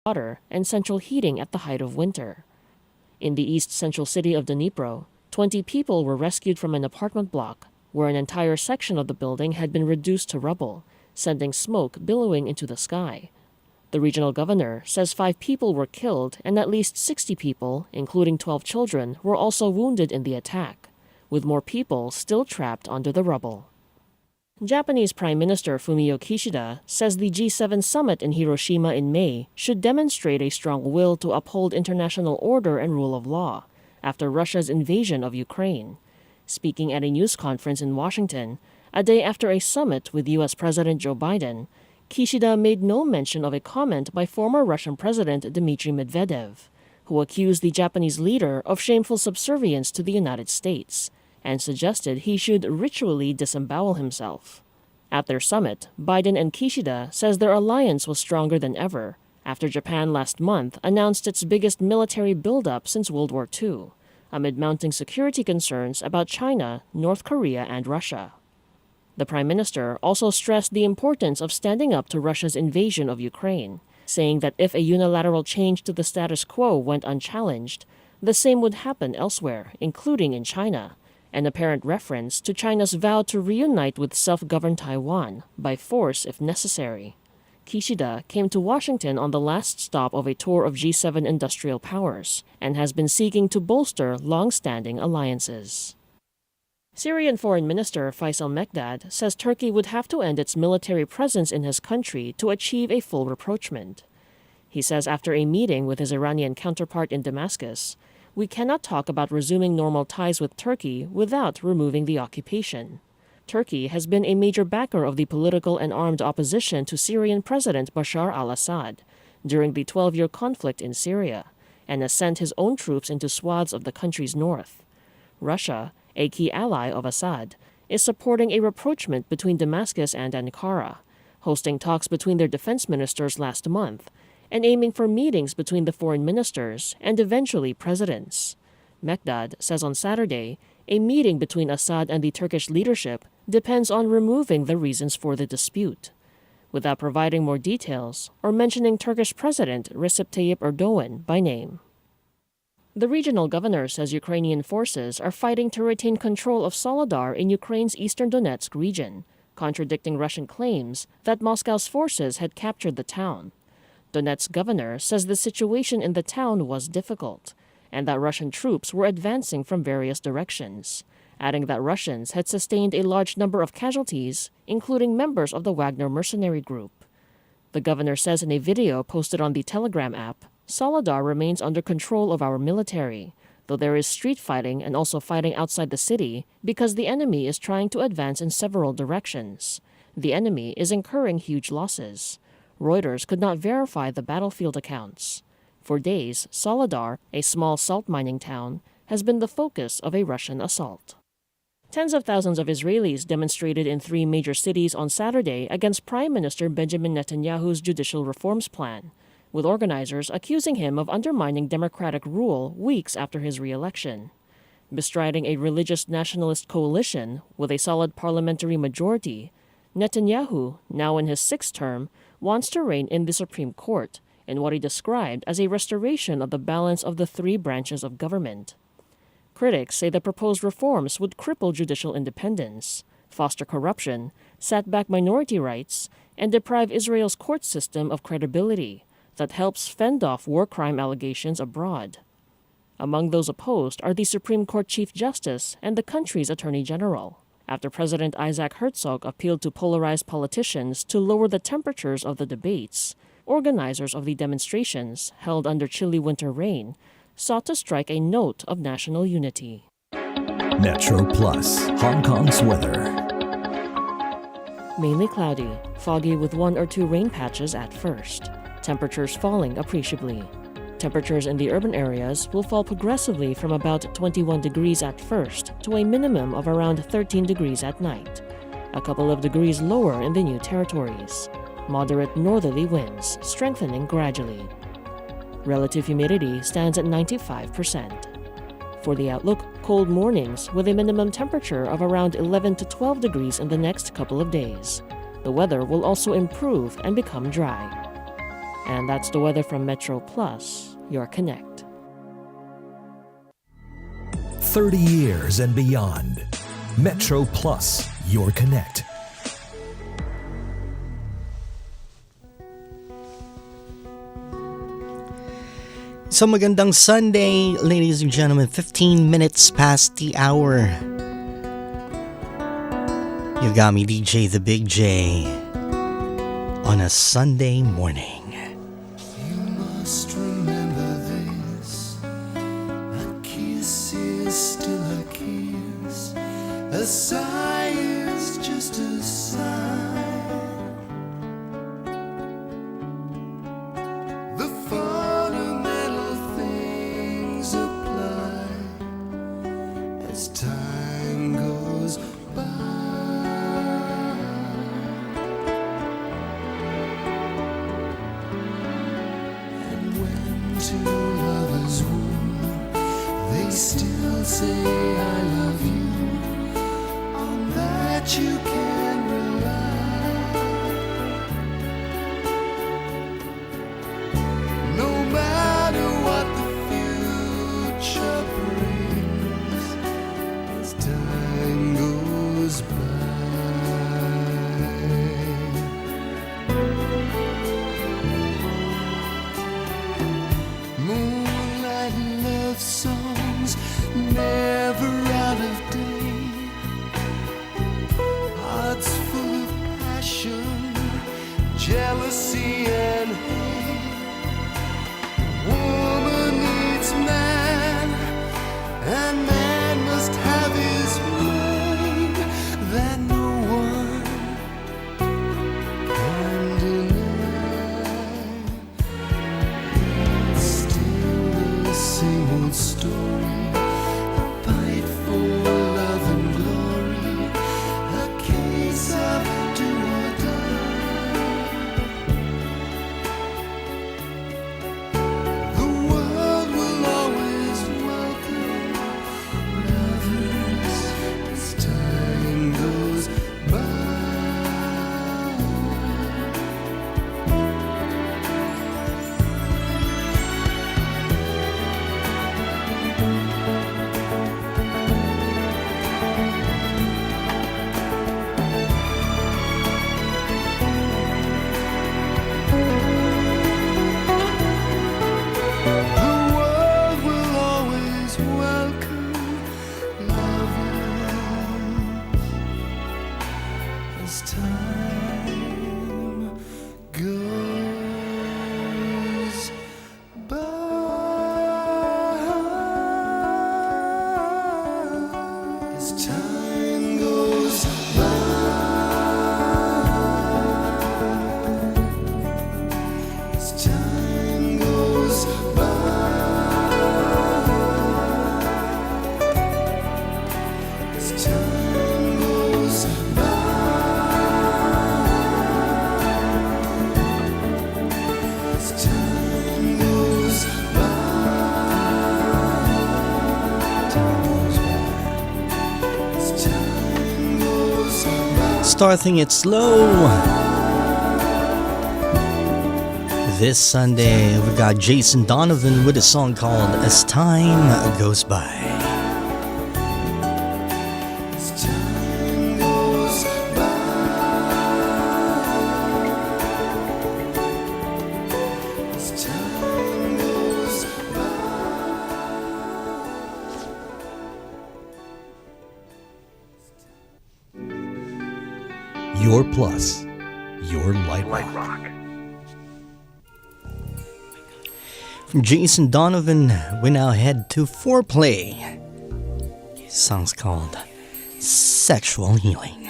water and central heating at the height of winter. In the east-central city of Dnipro, 20 people were rescued from an apartment block where an entire section of the building had been reduced to rubble, sending smoke billowing into the sky. The regional governor says 5 people were killed and at least 60 people, including 12 children, were also wounded in the attack, with more people still trapped under the rubble. Japanese Prime Minister Fumio Kishida says the G7 summit in Hiroshima in May should demonstrate a strong will to uphold international order and rule of law after Russia's invasion of Ukraine. Speaking at a news conference in Washington, a day after a summit with U.S. President Joe Biden, Kishida made no mention of a comment by former Russian President Dmitry Medvedev, who accused the Japanese leader of shameful subservience to the United States and suggested he should ritually disembowel himself. At their summit, Biden and Kishida says their alliance was stronger than ever after Japan last month announced its biggest military buildup since World War II, amid mounting security concerns about China, North Korea, and Russia. The Prime Minister also stressed the importance of standing up to Russia's invasion of Ukraine, saying that if a unilateral change to the status quo went unchallenged, the same would happen elsewhere, including in China, an apparent reference to China's vow to reunite with self-governed Taiwan by force if necessary. Kishida came to Washington on the last stop of a tour of G7 industrial powers and has been seeking to bolster long-standing alliances. Syrian Foreign Minister Faisal Mekdad says Turkey would have to end its military presence in his country to achieve a full rapprochement. He says after a meeting with his Iranian counterpart in Damascus, "We cannot talk about resuming normal ties with Turkey without removing the occupation." Turkey has been a major backer of the political and armed opposition to Syrian President Bashar al-Assad during the 12-year conflict in Syria, and has sent his own troops into swaths of the country's north. Russia, a key ally of Assad, is supporting a rapprochement between Damascus and Ankara, hosting talks between their defense ministers last month, and aiming for meetings between the foreign ministers and eventually presidents. Mekdad says on Saturday, a meeting between Assad and the Turkish leadership depends on removing the reasons for the dispute, without providing more details or mentioning Turkish President Recep Tayyip Erdogan by name. The regional governor says Ukrainian forces are fighting to retain control of Soledar in Ukraine's eastern Donetsk region, contradicting Russian claims that Moscow's forces had captured the town. Donetsk governor says the situation in the town was difficult, and that Russian troops were advancing from various directions, adding that Russians had sustained a large number of casualties, including members of the Wagner mercenary group. The governor says in a video posted on the Telegram app, "Soledar remains under control of our military, though there is street fighting and also fighting outside the city because the enemy is trying to advance in several directions. The enemy is incurring huge losses." Reuters could not verify the battlefield accounts. For days, Soledar, a small salt mining town, has been the focus of a Russian assault. Tens of thousands of Israelis demonstrated in 3 major cities on Saturday against Prime Minister Benjamin Netanyahu's judicial reforms plan, with organizers accusing him of undermining democratic rule weeks after his re-election. Bestriding a religious nationalist coalition with a solid parliamentary majority, Netanyahu, now in his 6th term, wants to reign in the Supreme Court in what he described as a restoration of the balance of the 3 branches of government. Critics say the proposed reforms would cripple judicial independence, foster corruption, set back minority rights, and deprive Israel's court system of credibility that helps fend off war crime allegations abroad. Among those opposed are the Supreme Court Chief Justice and the country's Attorney General, after President Isaac Herzog appealed to polarized politicians to lower the temperatures of the debates. Organizers of the demonstrations, held under chilly winter rain, sought to strike a note of national unity. Metro Plus, Hong Kong's weather. Mainly cloudy, foggy with 1 or 2 rain patches at first. Temperatures falling appreciably. Temperatures in the urban areas will fall progressively from about 21 degrees at first to a minimum of around 13 degrees at night, a couple of degrees lower in the new territories. Moderate northerly winds, strengthening gradually. Relative humidity stands at 95%. For the outlook, cold mornings with a minimum temperature of around 11 to 12 degrees in the next couple of days. The weather will also improve and become dry. And that's the weather from Metro Plus, your connect. 30 years and beyond. Metro Plus, your connect. So magandang Sunday, ladies and gentlemen. 15 minutes past the hour. You got me, DJ The Big J, on a Sunday morning. You must remember this. A kiss is still a kiss. A sigh is just a sigh. The fundamental things apply as time goes by. Two lovers woo, they still say I love you. On that you can rely. No matter what the future brings, as time goes by. Moonlight love songs, never out of date. Hearts full of passion, jealousy and hate. Woman needs man, and man must have his way. That no one can deny. Same old story, a fight for love and glory, a case of do or die. The world will always welcome lovers as time goes by. The world will always welcome lovers as time goes by. As time goes by. As time goes by. As time goes by. As time goes by. As time goes by. Starting it slow. This Sunday, we got Jason Donovan with a song called As Time Goes By. As time goes by. As time goes by. Your Plus, your light rock. From Jason Donovan, we now head to Foreplay. This song's called Sexual Healing.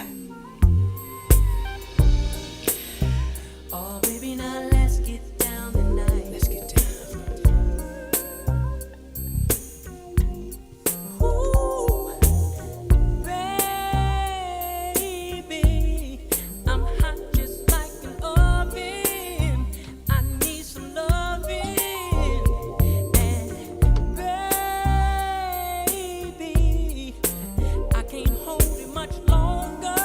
Oh, baby, now let's get down tonight. Let's get down. Ooh, baby, I'm hot just like an oven. I need some loving. And baby, I can't hold it much longer.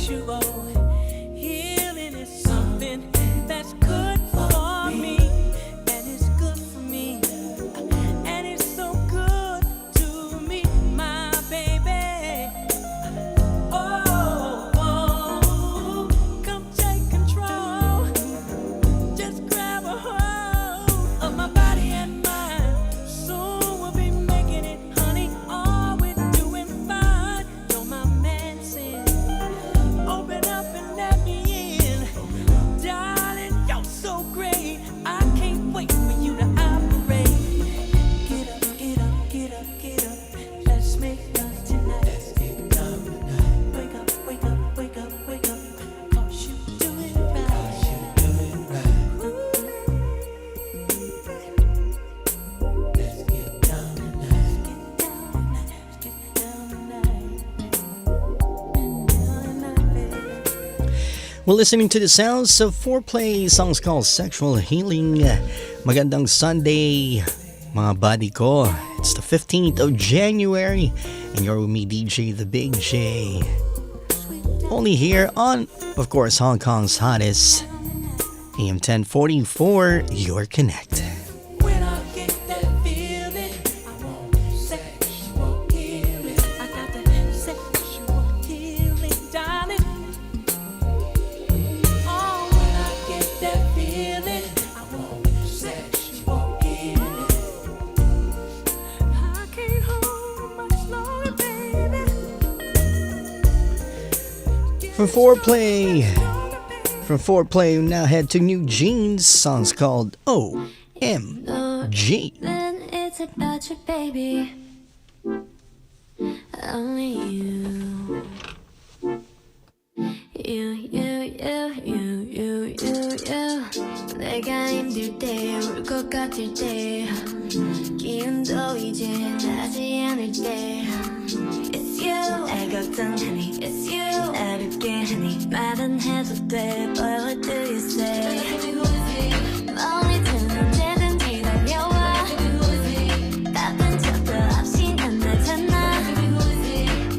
sexual healing is something that's good for me, and it's good for me, and it's so good to me, my baby. Oh, oh, come take control. Just grab a hold of my body and mind. Soon we'll be making it, honey. Oh, we're doing fine. You're my medicine. Open up and let me in. Darling, you're so great. I can't wait for you to operate. Get up, get up, get up, get up. Let's make love tonight. Let's get love tonight. Wake up, wake up, wake up, wake up. 'Cause you do it right. 'Cause you do it right. Let's get down tonight. Let's get down tonight. Down tonight, baby. We're listening to the sounds of foreplay, songs called Sexual Healing. Magandang Sunday, mga buddy ko. It's the 15th of January, and you're with me, DJ The Big J. Only here on, of course, Hong Kong's hottest, AM 1044, Your Connect. When I get that feeling, I want sexual healing. I got that sexual healing, darling. Oh, when I get that feeling, I want sexual healing. I can't hold much longer, baby. From foreplay, we now head to New Jeans, songs called OMG. Then it's about you, baby. Only you. You. 내가 힘들 때, 울 것 같을 때, 기운도 이제 나지 않을 때. It's you. 날 걱정하니, it's you. 어렵게 하니, 말은 해도 돼. But what do you say? 마음이 드는 언제든지 달려와. 답은 척도 없이 난 나타나.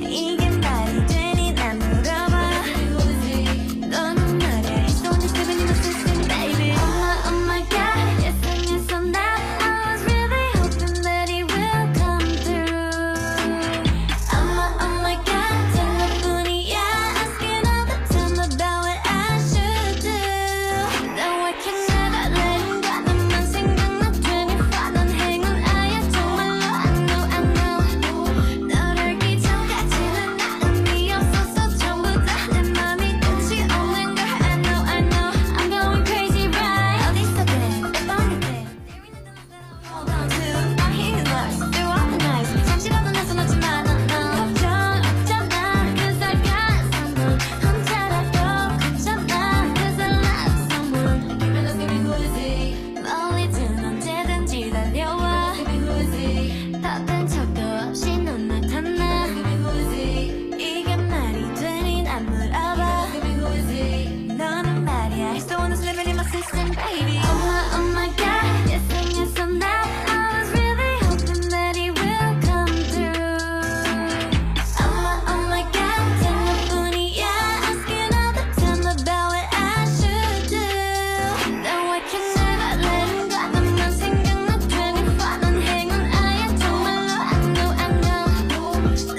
이게 말이 되니 난 물어봐. 너는 말야, it's only stepping in my system, baby. Oh my God, yes and that. I was really hoping that it will come through. Oh my God, 생각뿐이야. Asking all the time about what I should do. No, I can never let him go. 너만 생각나 24. 넌 행운아야 정말로. I know. 너를 기적같이는 나름이 없어서 전부 다 내 맘이 끝이 없는 걸. I know. I'm going crazy, right? 어디서 그래, 뻔히 돼. Hold on to my healers through all the nights. 잠시라도 나서 놓지 마, no. 걱정 없잖아, 'cause I got someone. 혼자라도 괜찮아, 'cause I love someone. Give me who's he. 멀리든 언제든지 달려와. 답은 척도 없이 넌 나타나. 이게 말이 되니 난 물어봐. 너는 말이야, he's the one who's living in my system, baby. Oh my God, yes and that. I was really hoping that he will come through. Oh my God, 생각뿐이야. Asking all the time about what I should do. No, I can never let him go. 너만 생각나 24. 넌 행운아야 정말로. I know.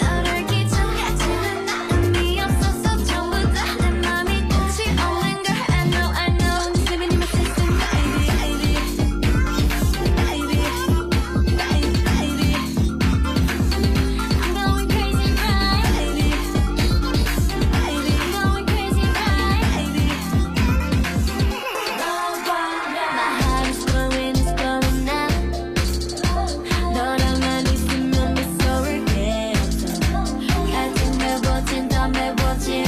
너를 기적같이는 나름이 없어서 전부 다 내 맘이 끝이 없는 걸. I know. Living in my system, baby. I'm going crazy, right, baby? I'm going crazy, right, baby? My heart is going now. 너랑만 있으면 미소를 계속. 같은 매워진 더 매워진.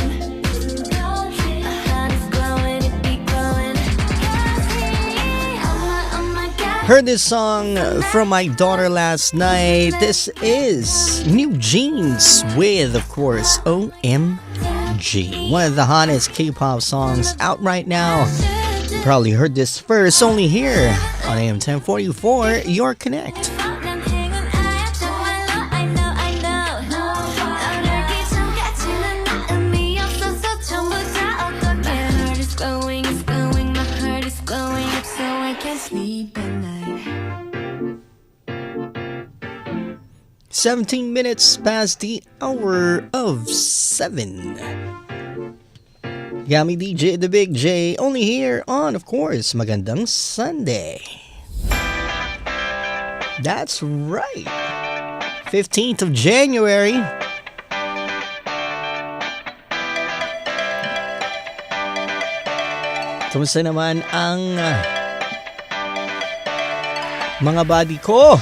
My heart is growing, it be growing. Oh my God. Heard this song from my daughter last night. This is New Jeans with, of course, OMG. One of the hottest K-pop songs out right now. You probably heard this first, only here on AM 1044, Your Connect. 난 행운아야 정말로. I know. 너를 기적같이는 나름이 없어서 전부 17 minutes past the hour of 7. Yummy DJ The Big J, only here on, of course, Magandang Sunday. That's right. 15th of January. Kumusta naman ang mga buddy ko?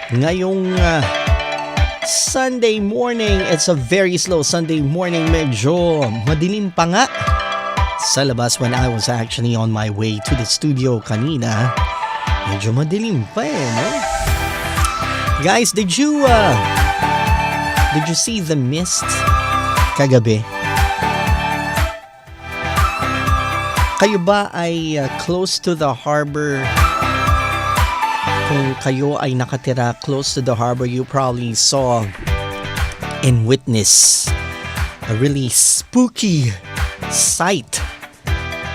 Ngayong Sunday morning, it's a very slow Sunday morning. Medyo madilim pa nga sa labas when I was actually on my way to the studio kanina. Medyo madilim pa no? Guys, did you see the mist kagabi? Kayo ba ay close to the harbor? Kung kayo ay nakatira close to the harbor, you probably saw and witnessed a really spooky sight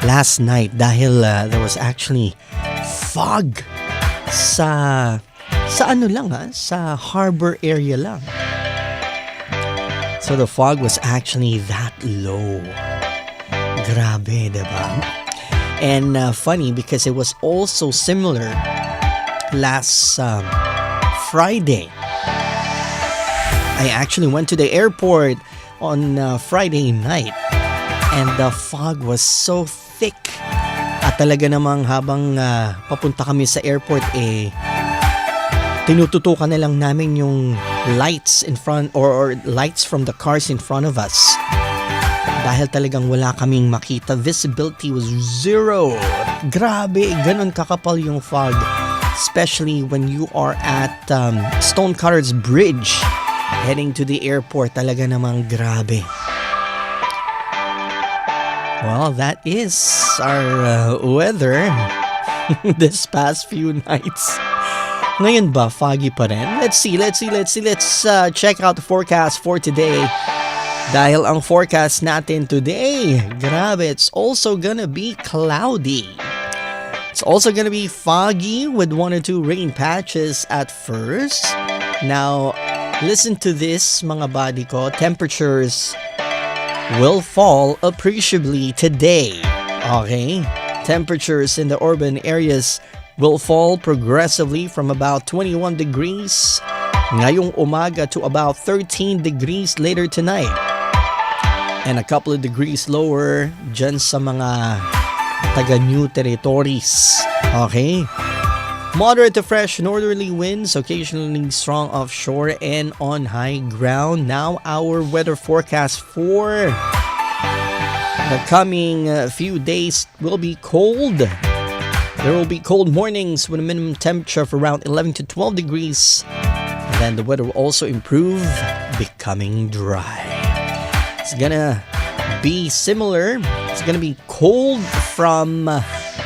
last night dahil there was actually fog sa ano lang sa harbor area lang. So the fog was actually that low. Grabe, diba? And funny because it was also similar last Friday. I actually went to the airport on Friday night and the fog was so thick. At talaga namang habang papunta kami sa airport tinututukan na lang namin yung lights in front or lights from the cars in front of us. Dahil talagang wala kaming makita. Visibility was zero. Grabe, ganun kakapal yung fog. Especially when you are at Stonecutter's Bridge heading to the airport. Talaga namang grabe. Well, that is our weather this past few nights. Ngayon ba, foggy pa rin? Let's see. Let's check out the forecast for today. Dahil ang forecast natin today, grabe, it's also gonna be cloudy. It's also gonna be foggy with 1 or 2 rain patches at first. Now, listen to this mga buddy ko. Temperatures will fall appreciably today. Okay? Temperatures in the urban areas will fall progressively from about 21 degrees ngayong umaga to about 13 degrees later tonight. And a couple of degrees lower dyan sa mga taga-new territories. Okay? Moderate to fresh northerly winds, occasionally strong offshore and on high ground. Now our weather forecast for the coming few days will be cold. There will be cold mornings with a minimum temperature of around 11 to 12 degrees. And then the weather will also improve, becoming dry. It's gonna be similar. It's gonna be cold from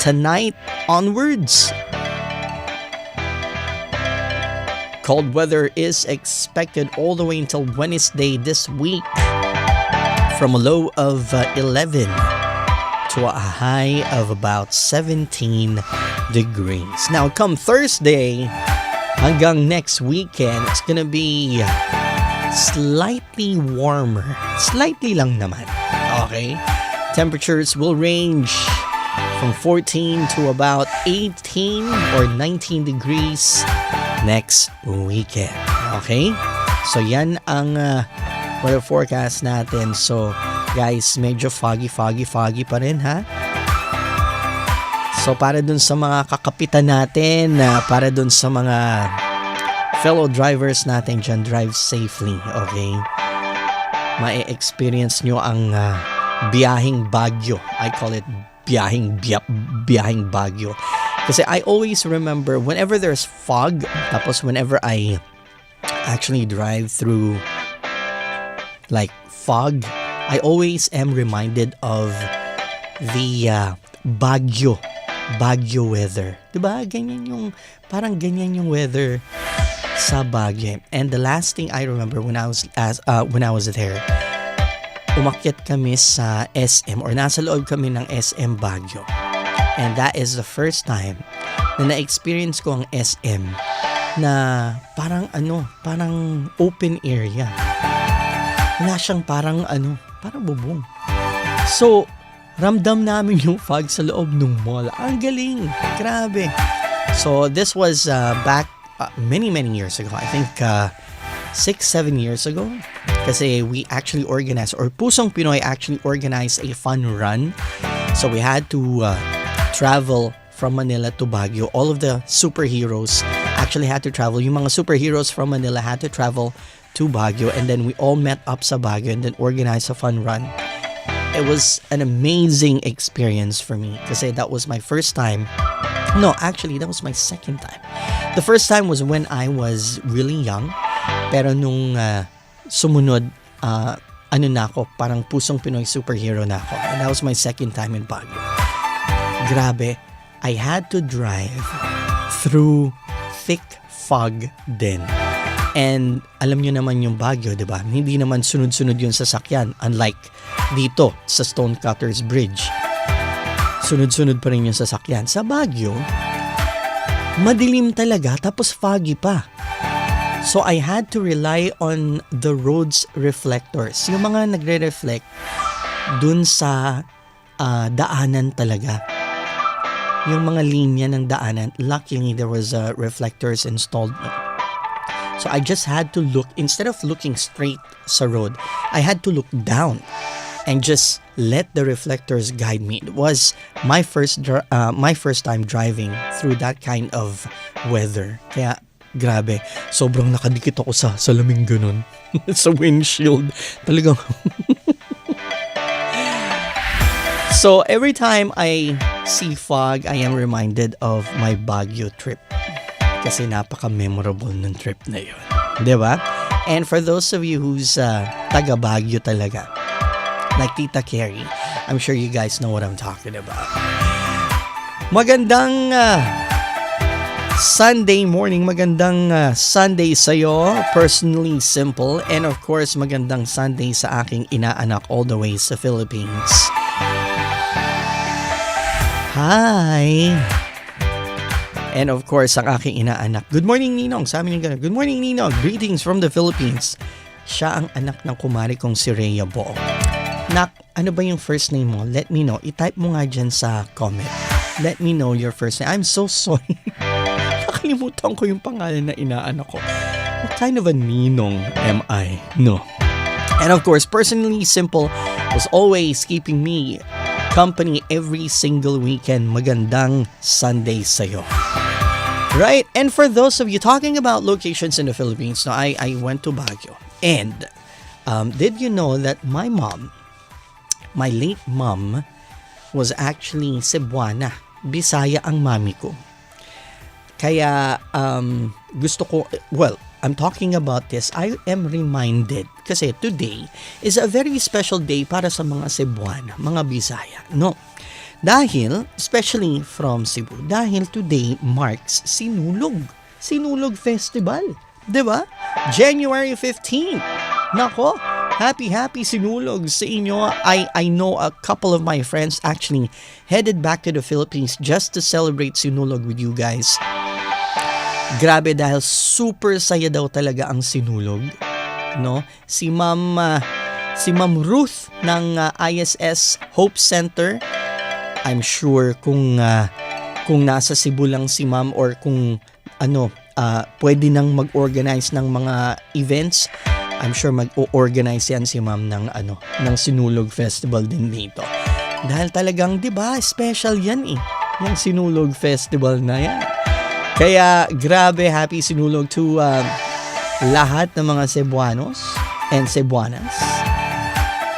tonight onwards. Cold weather is expected all the way until Wednesday this week. From a low of 11 to a high of about 17 degrees. Now come Thursday hanggang next weekend, it's gonna be slightly warmer. Slightly lang naman. Okay? Temperatures will range from 14 to about 18 or 19 degrees next weekend. Okay? So yan ang weather forecast natin. So guys, medyo foggy pa rin ha. So para dun sa mga kakapitan natin, para dun sa mga fellow drivers natin dyan, drive safely, okay? Ma-experience nyo ang biyaheng Baguio. I call it biyaheng Baguio. Kasi I always remember whenever there's fog, tapos whenever I actually drive through like fog, I always am reminded of the Baguio weather. Diba? Parang ganyan yung weather sa Baguio. And the last thing I remember when I was there, umakyat kami sa SM or nasa loob kami ng SM Baguio. And that is the first time na na-experience ko ang SM na parang open area. Wala siyang parang bubong. So, ramdam namin yung fog sa loob ng mall. Ang galing. Grabe. So, this was back many years ago. I think 6-7 years ago. Kasi we actually organized, or Pusong Pinoy actually organized a fun run. So, we had to travel from Manila to Baguio. All of the superheroes actually had to travel. Yung mga superheroes from Manila had to travel to Baguio, and then we all met up sa Baguio and then organized a fun run. It was an amazing experience for me kasi that was my first time. No, actually, that was my second time. The first time was when I was really young, pero nung sumunod, na ako, parang Pusong Pinoy superhero na ako. And that was my second time in Baguio. Grabe, I had to drive through thick fog din. And alam nyo naman yung Baguio, di ba? Hindi naman sunod-sunod yung sasakyan. Unlike dito sa Stonecutters Bridge. Sunod-sunod pa rin yung sasakyan. Sa Baguio, madilim talaga tapos foggy pa. So I had to rely on the road's reflectors. Yung mga nagre-reflect dun sa daanan talaga. Yung mga linya ng daanan. Luckily, there was reflectors installed. So I just had to look, instead of looking straight sa road, I had to look down and just let the reflectors guide me. It was my first time driving through that kind of weather. Kaya grabe, sobrang nakadikit ako sa salaming ganun. Sa windshield. Talagang So every time I see fog, I am reminded of my Baguio trip. Kasi napaka-memorable ng trip na yun. Diba? And for those of you who's taga Baguio talaga, like Tita Carrie, I'm sure you guys know what I'm talking about. Magandang Sunday morning, magandang Sunday sa'yo, personally simple, and of course, magandang Sunday sa aking inaanak all the way sa Philippines. Hi! And of course, ang aking inaanak. Good morning, Ninong. Sa amin yung gano'n. Good morning, Ninong. Greetings from the Philippines. Siya ang anak ng kumari kong si Rhea Bo. Nak, ano ba yung first name mo? Let me know. I-type mo nga dyan sa comment. Let me know your first name. I'm so sorry. Nakalimutan ko yung pangalan na inaanak ko. What kind of a Ninong am I? No. And of course, personally simple was always keeping me company every single weekend. Magandang Sunday sa'yo. Right? And for those of you talking about locations in the Philippines, no, I went to Baguio. And did you know that my mom, my late mom, was actually Cebuana. Bisaya ang mami ko. Kaya gusto ko, well, I'm talking about this. I am reminded kasi today is a very special day para sa mga Cebuana, mga Bisaya. No. Dahil, especially from Cebu, dahil today marks Sinulog Festival. Diba? January 15. Nako, happy Sinulog sa inyo. I know a couple of my friends actually headed back to the Philippines just to celebrate Sinulog with you guys. Grabe dahil super saya daw talaga ang Sinulog. No? Si Ma'am Ruth ng ISS Hope Center, I'm sure kung nasa Cebu lang si Ma'am or kung pwede nang mag-organize ng mga events, I'm sure mag-o-organize yan si Ma'am ng Sinulog Festival din dito. Dahil talagang 'di ba, special yan yung Sinulog Festival na yan. Kaya grabe, happy Sinulog to lahat ng mga Cebuanos and Cebuanas.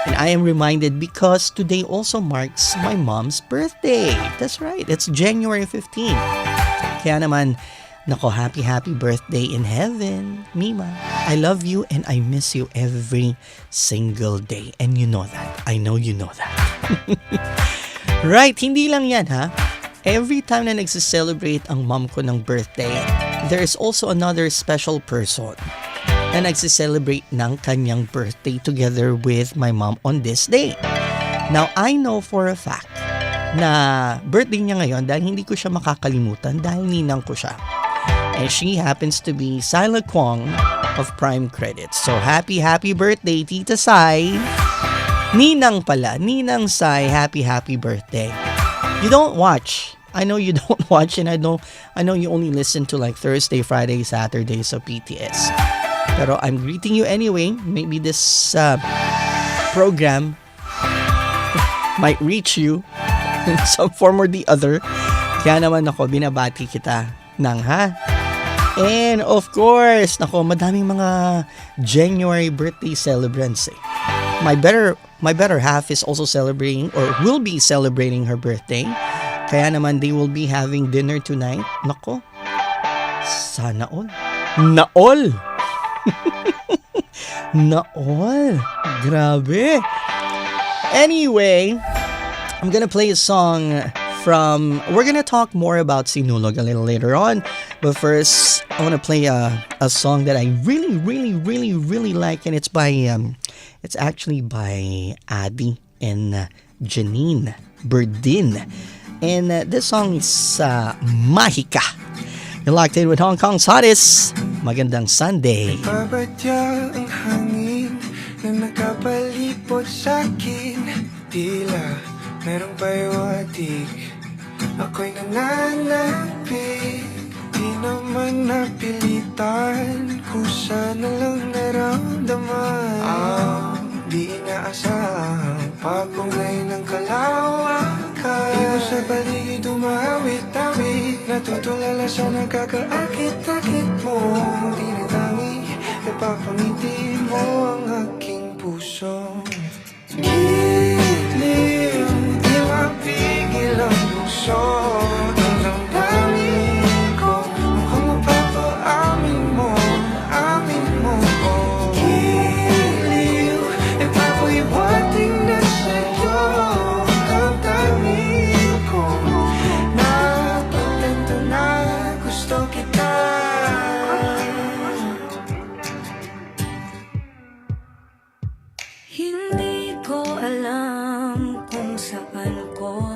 And I am reminded because today also marks my mom's birthday. That's right, it's January 15. Kaya naman, nako, happy birthday in heaven, Mima. I love you and I miss you every single day. And you know that. I know you know that. Right, hindi lang yan ha. Every time na nagsiselebrate ang mom ko ng birthday, there is also another special person na nagsiselebrate ng kanyang birthday together with my mom on this day. Now, I know for a fact na birthday niya ngayon dahil hindi ko siya makakalimutan dahil ninang ko siya. And she happens to be Sila Kwong of Prime Credit. So happy birthday, Tita Sai. Ninang pala, Ninang Sai, happy birthday. You don't watch. I know you don't watch, and I know you only listen to like Thursday, Friday, Saturday sa PTS. Pero I'm greeting you anyway. Maybe this program might reach you in some form or the other. Kaya naman ako, binabati kita ng ha. And of course, nako, madaming mga January birthday celebrants eh. My better half is also celebrating or will be celebrating her birthday. Kaya naman they will be having dinner tonight. Nako, sana all. Naol! Naol! Grabe! Anyway, I'm gonna play a song from... We're gonna talk more about Sinulog a little later on. But first, I wanna play a song that I really like. And it's by... it's actually by Adi and Janine Berdin. And this song is Mahika. You're locked in with Hong Kong's hottest. Magandang Sunday. Babadya ang hangin na nakapalipot sa'kin. Tila merong payawatig, ako'y nananapig. Di naman napilitan, kusa na lang naramdaman. Di inaasahan, papunglay ng kalawakan. Ibo sa paligid umawit-awit, natutulala sa nagkakaakit-akit mo. Tinatangi, napapangiti mo ang aking puso. Giliw, di mapigil ang puso. Ang damdamin ko, mukhang mapapaamin mo, amin mo. Giliw, ipapahiwating na sa'yo. Ang damdamin ko, napagtanto na gusto kita. Hindi ko alam kung saan ko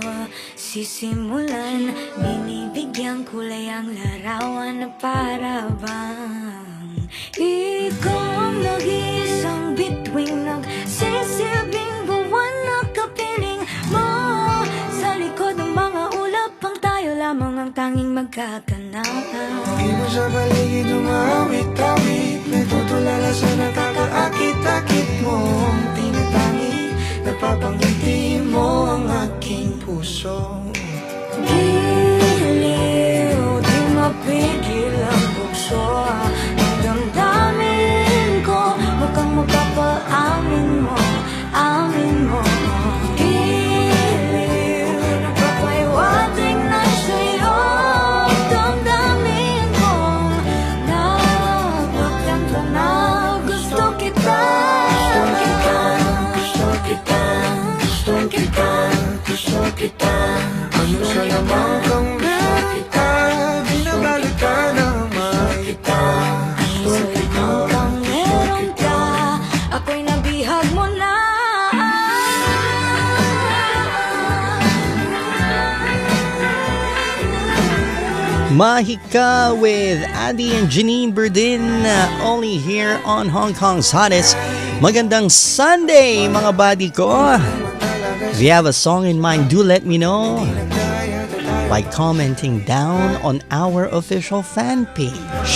sisimulan. Binibigyan kulay ang larawan na para bang ikaw ang nag-iisang bituing, nagsisilbing buwan na kapiling mo. Sa likod ng mga ulap, pang tayo lamang ang tanging magkakanaan. Ibo sa paligid umawit-awit, natutulala sa nakakaakit-akit mo. Tinatangi, napapangiti mo ang aking puso. Giliw, di mapigil ang bukso. Ang damdamin ko, mukhang mapapaamin mo, amin mo. Giliw, napapahiwatig na sa'yo. Ang damdamin ko, napagtanto na gusto kita. Gusto kita, gusto kita, gusto kita. Ano sa lamang kang merita, binabalik ka na makita. Gusto kita, Kang meron ka, ako'y nabihag mo na. Mahika with Adi and Janine Berdin, only here on Hong Kong's hottest. Magandang Sunday, mga buddy ko. If you have a song in mind, do let me know by commenting down on our official fan page.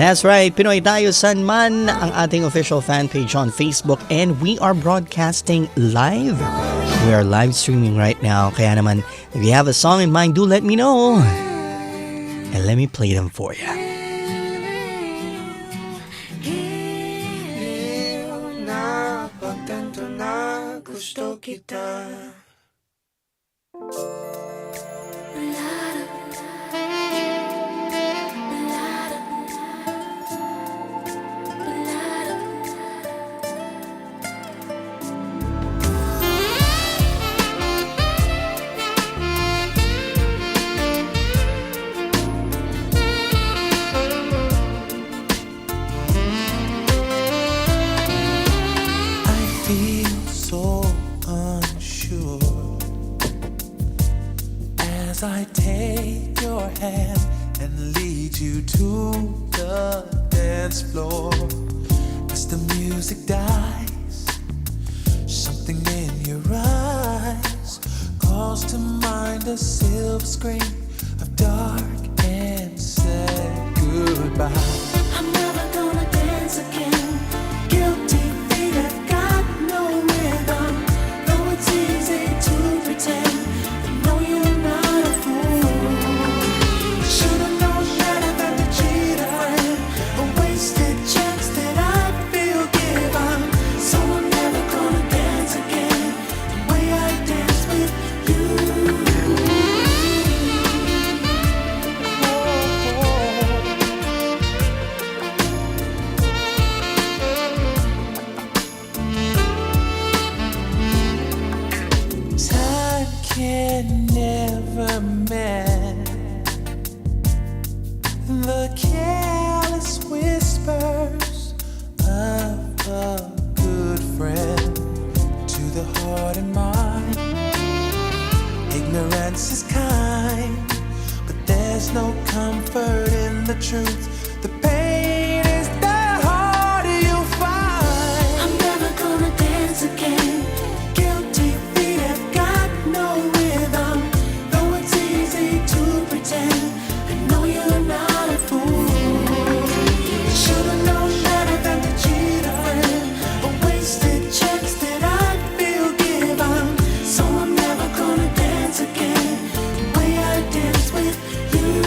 That's right, Pinoy Tayo San Man, ang ating official fan page on Facebook, and we are broadcasting live. We are live streaming right now, kaya naman, if you have a song in mind, do let me know. And let me play them for you. napagtanto na gusto kita. Feel so unsure as I take your hand and and lead you to the dance floor. As the music dies, something in your eyes calls to mind a silver screen of dark and said goodbye. I'm never gonna dance again. Guilty feet have got no rhythm. Though it's easy to pretend, I know you're not a fool. Should've known better than to cheat a friend. A wasted chance that I feel given. So I'm never gonna dance again the way I danced with you. Time can never mend the careless whispers of a good friend to the heart and mind. Ignorance is kind, but there's no comfort in the truth. The pain is the harder you find. I'm never gonna dance again. Guilty feet have got no rhythm. Though it's easy to pretend, I know you're not a fool. Should've known better than to cheat a friend. A wasted chance that I feel given. So I'm never gonna dance again the way I danced with you.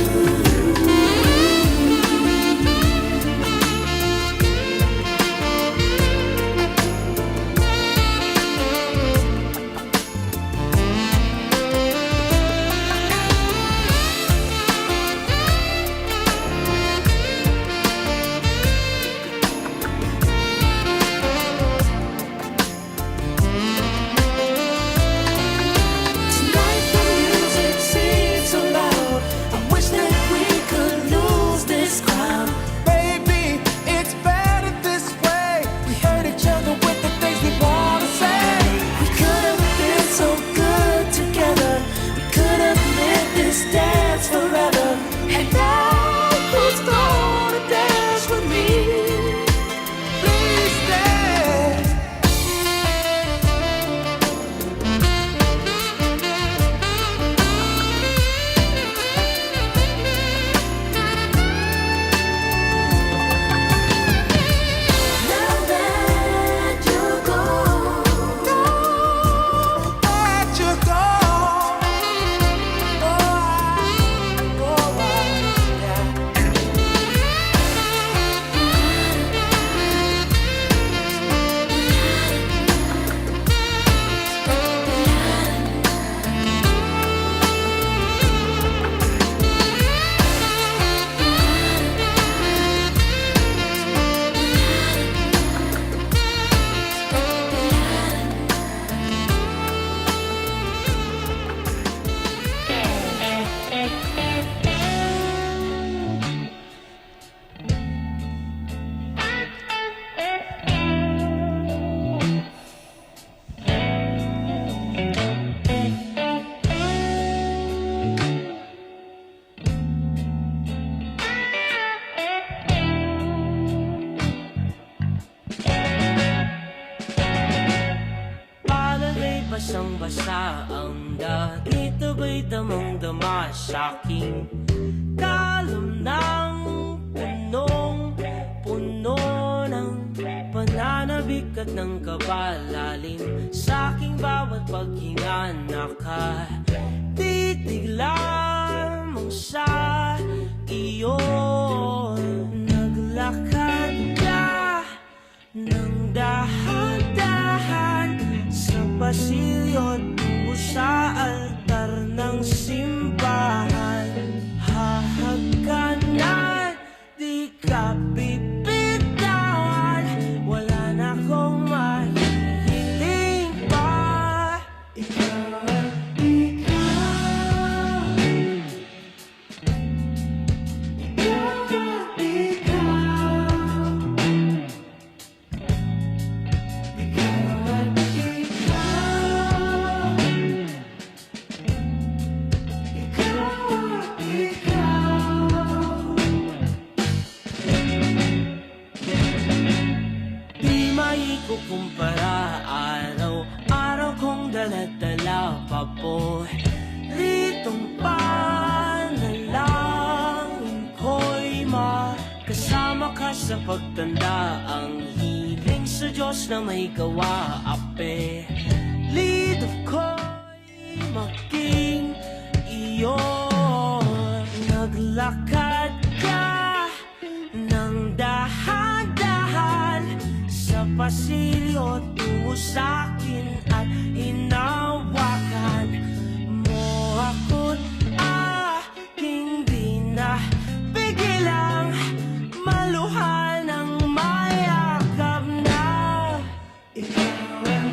Tonight the music seems so loud. I wish that we could lose this crowd. Baby, it's better this way. We hurt each other with the things we wanna say. We could have been so good together. We could have lived this dance forever. And now who's gonna dance with me? Please stay. Now that you're gone, That you're gone. Palagay basang-basa ang dagat. Ito ba'y damang-dama sa'king kalam ng punong-puno ng pananabik at ng kabalalim. Sa'king bawat paghinga nakatitig lamang sa iyo. Naglakad ka ng dahan-dahan sa pasilyo tungo sa altar ng simbahan. Hahagkanan, di ka bibitawan. Wala na akong mahihiling pa. Ikaw at ikaw. Ikaw at ikaw. Ikaw at ikaw. akong dala-dala pa po. Litong panalangin ko'y makasama ka sa pagtanda. Ang hiling sa Diyos na may gawa, ape. Lido ko'y maging iyo. Naglakad ka ng dahan-dahan sa pasilyo tungo sa'kin at hinawakan mo ako't aking di na pigilang maluhan ng mayakap na ikaw ang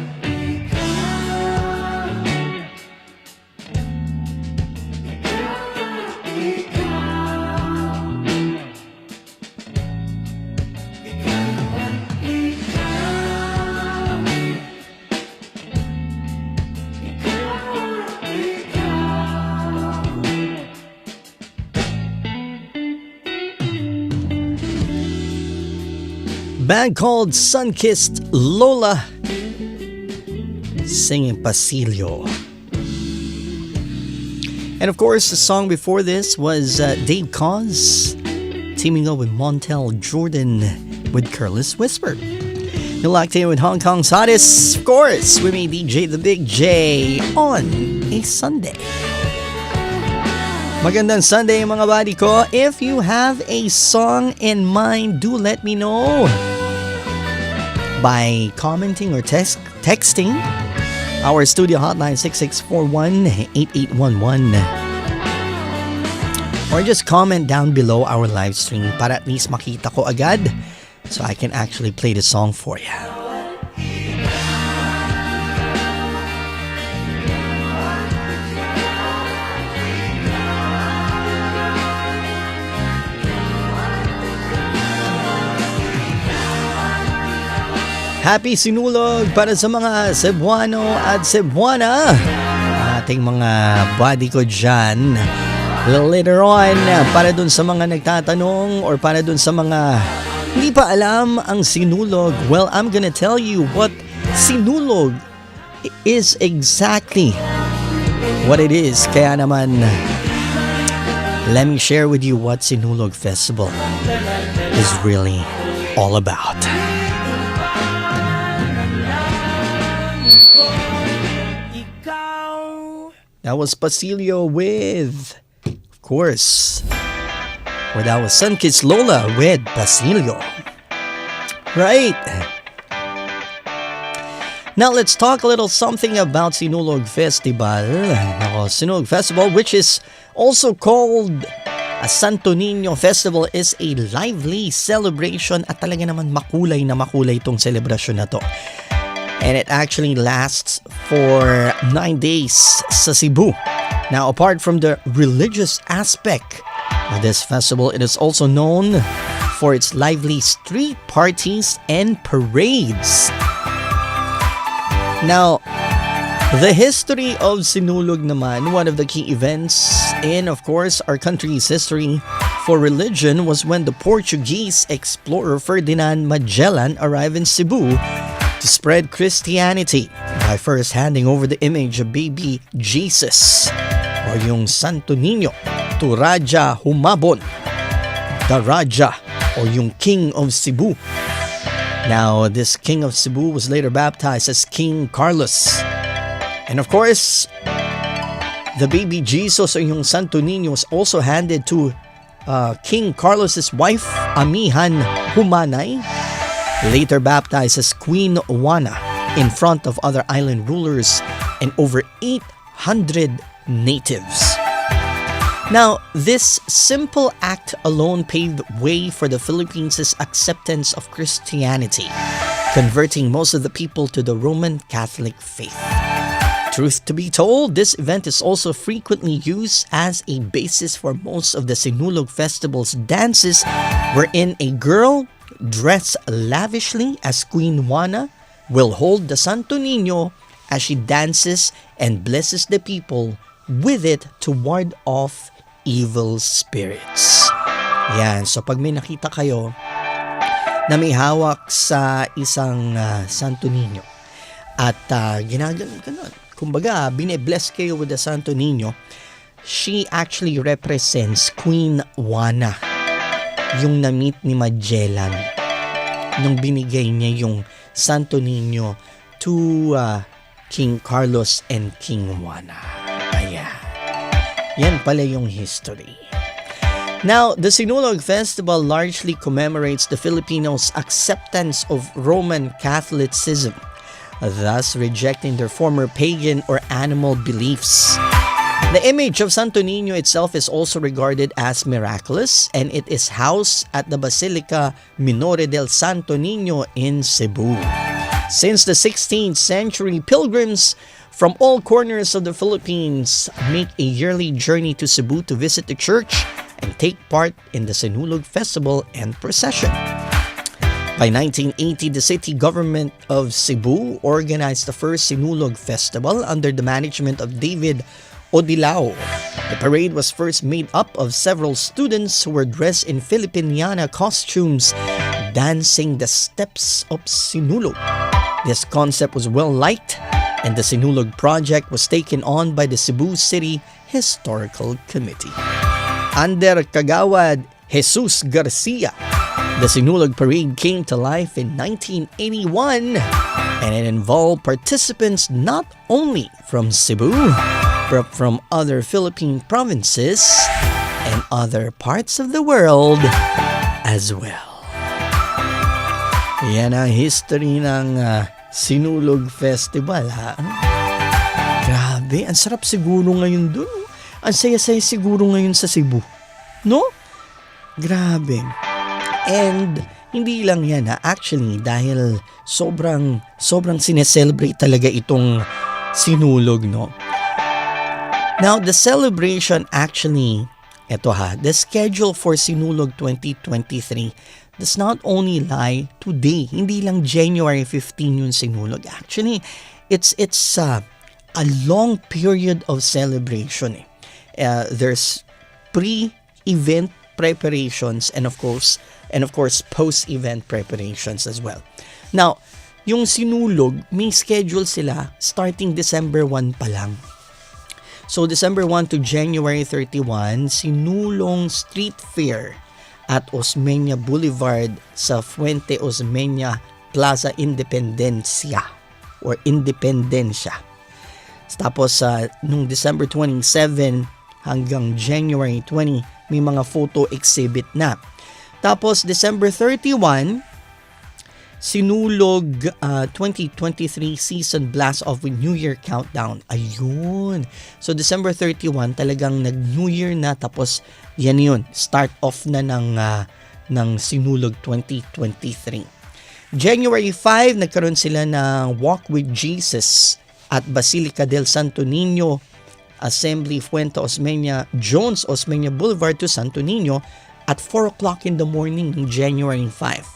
Band called Sun-Kissed Lola singing Pasilyo. And of course, the song before this was Dave Cause teaming up with Montel Jordan with Careless Whisper. You're locked in with Hong Kong's hottest, of course, with me, DJ The Big J, on a Sunday. Magandang Sunday mga buddy ko. If you have a song in mind, do let me know by commenting or texting our studio hotline 6641-8811, or just comment down below our live stream para at least makita ko agad so I can actually play the song for you. Happy Sinulog para sa mga Cebuano at Cebuana, ating mga buddy ko dyan. Later on, para dun sa mga nagtatanong or para dun sa mga hindi pa alam ang Sinulog, well, I'm gonna tell you what Sinulog is exactly what it is. Kaya naman, let me share with you what Sinulog Festival is really all about. That was Pasilyo with, of course, or that was Sun-Kissed Lola with Pasilyo. Right. Now let's talk a little something about Sinulog Festival. Sinulog Festival, which is also called a Santo Niño Festival, is a lively celebration at talaga naman makulay na makulay itong celebration na to. And it actually lasts for 9 days sa Cebu. Now, apart from the religious aspect of this festival, it is also known for its lively street parties and parades. Now, the history of Sinulog naman, one of the key events in, of course, our country's history for religion was when the Portuguese explorer Ferdinand Magellan arrived in Cebu to spread Christianity by first handing over the image of baby Jesus, or yung Santo Niño, to Raja Humabon, the Raja, or yung King of Cebu. Now, this King of Cebu was later baptized as King Carlos. And of course, the baby Jesus, or yung Santo Niño, was also handed to King Carlos's wife, Amihan Humanay, later baptized as Queen Juana, in front of other island rulers and over 800 natives. Now, this simple act alone paved way for the Philippines' acceptance of Christianity, converting most of the people to the Roman Catholic faith. Truth to be told, this event is also frequently used as a basis for most of the Sinulog Festival's dances, wherein a girl dressed lavishly as Queen Juana will hold the Santo Niño as she dances and blesses the people with it to ward off evil spirits. Yan, so pag may nakita kayo na may hawak sa isang Santo Niño at ginaganon, kumbaga, bine-bless kayo with the Santo Niño, she actually represents Queen Juana, yung na-meet ni Magellan nung binigay niya yung Santo Niño to King Carlos and King Juana. Ayan. Yan pala yung history. Now, the Sinulog Festival largely commemorates the Filipinos' acceptance of Roman Catholicism, thus rejecting their former pagan or animal beliefs. The image of Santo Niño itself is also regarded as miraculous, and it is housed at the Basilica Minore del Santo Niño in Cebu. Since the 16th century, pilgrims from all corners of the Philippines make a yearly journey to Cebu to visit the church and take part in the Sinulog Festival and procession. By 1980, the city government of Cebu organized the first Sinulog Festival under the management of David Odilao. The parade was first made up of several students who were dressed in Filipiniana costumes, dancing the steps of Sinulog. This concept was well liked, and the Sinulog project was taken on by the Cebu City Historical Committee. Under Kagawad Jesus Garcia, the Sinulog Parade came to life in 1981, and it involved participants not only from Cebu, but from other Philippine provinces and other parts of the world as well. Yan ang history ng Sinulog Festival, ha? Grabe, ang sarap siguro ngayon dun. Ang saya-saya siguro ngayon sa Cebu. No? Grabe. And hindi lang yan, ha? Actually, dahil sobrang sineselebrate talaga itong Sinulog, no? Now, the celebration actually, the schedule for Sinulog 2023 does not only lie today. Hindi lang January 15 yung Sinulog. Actually, it's a long period of celebration. There's pre-event preparations and of course post-event preparations as well. Now, yung Sinulog, may schedule sila starting December 1 pa lang. So, December 1 to January 31, Sinulong Street Fair at Osmeña Boulevard sa Fuente Osmeña Plaza Independencia or Independencia. Tapos, nung December 27 hanggang January 20, may mga photo exhibit na. Tapos, December 31, Sinulog 2023 Season Blast of New Year Countdown. Ayun. So, December 31, talagang nag-New Year na. Tapos, yan yun. Start off na ng Sinulog 2023. January 5, nagkaroon sila ng Walk with Jesus at Basilica del Santo Niño, Assembly Fuente Osmeña, Jones Osmeña Boulevard to Santo Niño at 4 o'clock in the morning ng January 5.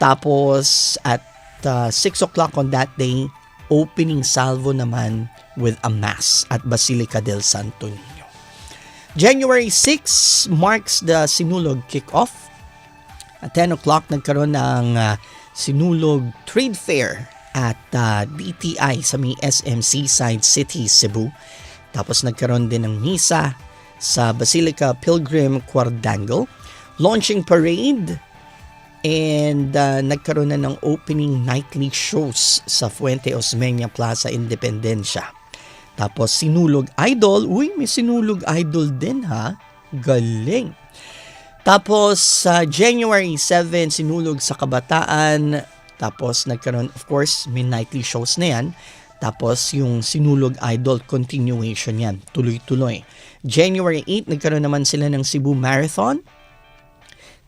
Tapos, at 6 o'clock on that day, opening salvo naman with a mass at Basilica del Santo Niño. January 6 marks the Sinulog kickoff. At 10 o'clock, nagkaroon ng Sinulog Trade Fair at DTI sa may SM Seaside City, Cebu. Tapos, nagkaroon din ng misa sa Basilica Pilgrim Quadrangle, launching parade, and nagkaroon na ng opening nightly shows sa Fuente Osmeña Plaza Independencia. Tapos Sinulog Idol, may Sinulog Idol din, ha? Galing. Tapos January 7, Sinulog sa Kabataan. Tapos nagkaroon, of course, may nightly shows na yan. Tapos yung Sinulog Idol continuation yan, tuloy-tuloy. January 8, nagkaroon naman sila ng Cebu Marathon.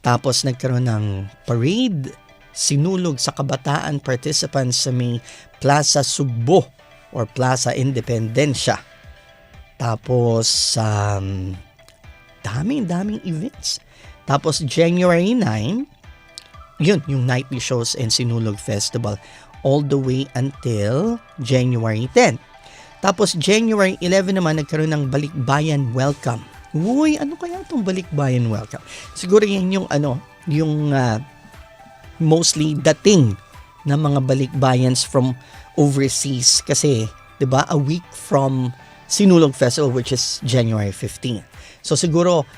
Tapos nagkaroon ng parade, Sinulog sa Kabataan participants sa may Plaza Sugbo or Plaza Independencia. Tapos daming events. Tapos January 9, yun, yung nightly shows and Sinulog Festival all the way until January 10. Tapos January 11 naman nagkaroon ng Balikbayan Welcome. Uy, ano kaya itong Balikbayan Welcome? Siguro yan yung mostly dating ng mga balikbayans from overseas kasi 'di 'Diba? A week from Sinulog Festival, which is January 15. So siguro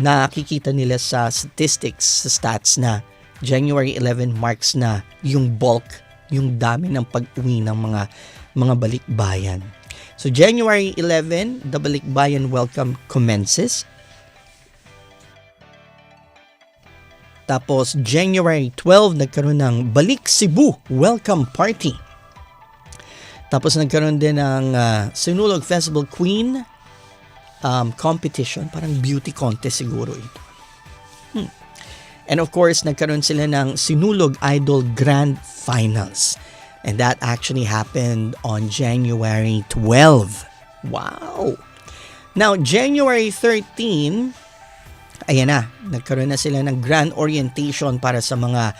nakikita nila sa statistics, sa stats na January 11 marks na yung bulk, yung dami ng pag-uwi ng mga balikbayan. So January 11, the Balikbayan Welcome commences. Tapos January 12, nagkaroon ng Balik Cebu Welcome Party. Tapos nagkaroon din ng Sinulog Festival Queen competition, parang beauty contest siguro ito. And of course, nagkaroon sila ng Sinulog Idol Grand Finals. And that actually happened on January 12. Wow! Now, January 13, ayan na, nagkaroon na sila ng grand orientation para sa mga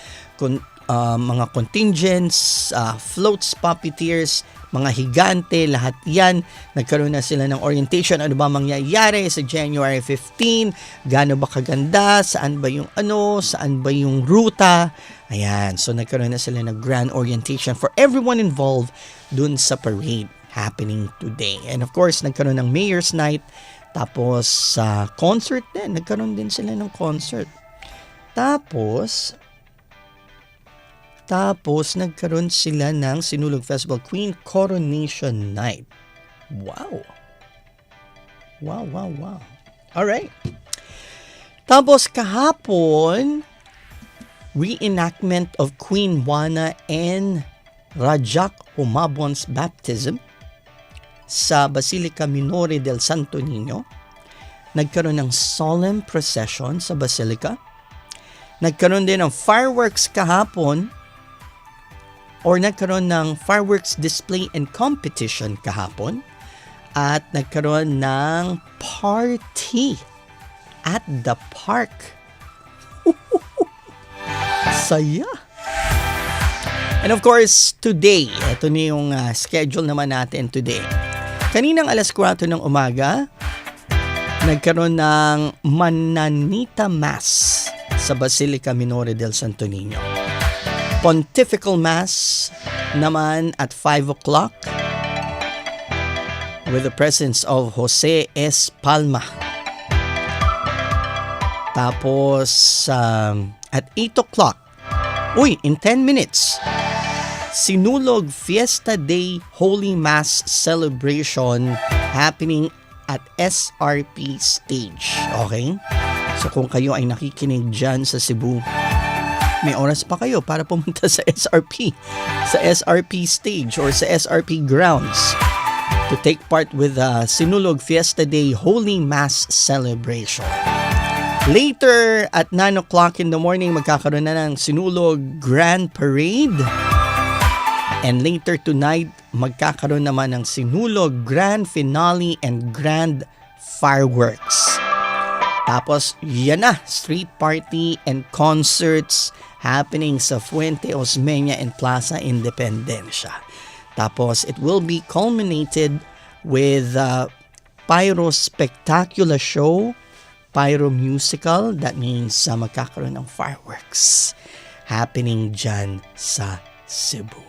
contingents, floats, puppeteers, mga higante, lahat yan. Nagkaroon na sila ng orientation. Ano ba mangyayari sa January 15? Gaano ba kaganda? Saan ba yung saan ba yung ruta? Ayan. So nagkaroon na sila ng grand orientation for everyone involved dun sa parade happening today. And of course, nagkaroon ng Mayor's Night. Tapos concert din. Nagkaroon din sila ng concert. Tapos nagkaroon sila ng Sinulog Festival Queen Coronation Night. Wow. Alright. Tapos kahapon, reenactment of Queen Juana and Rajak Humabon's baptism sa Basilica Minore del Santo Niño. Nagkaroon ng solemn procession sa Basilica. Nagkaroon din ng fireworks kahapon, or nagkaroon ng fireworks display and competition kahapon, at nagkaroon ng party at the park. Saya! And of course, today, ito na yung schedule naman natin today. Kaninang alas 4 ng umaga, nagkaroon ng Mananita Mass sa Basilica Minore del Santo Niño. Pontifical Mass naman at 5 o'clock with the presence of Jose S. Palma. Tapos at 8 o'clock, in 10 minutes, Sinulog Fiesta Day Holy Mass celebration happening at SRP stage. Okay? So kung kayo ay nakikinig dyan sa Cebu, may oras pa kayo para pumunta sa SRP stage or sa SRP grounds to take part with the Sinulog Fiesta Day Holy Mass celebration. Later at 9 o'clock in the morning, magkakaroon na ng Sinulog Grand Parade. And later tonight, magkakaroon naman ng Sinulog Grand Finale and Grand Fireworks. Tapos, yan na, street party and concerts happening sa Fuente Osmeña and Plaza Independencia. Tapos, it will be culminated with pyro spectacular show, pyro musical. That means magkakaroon ng fireworks happening dyan sa Cebu.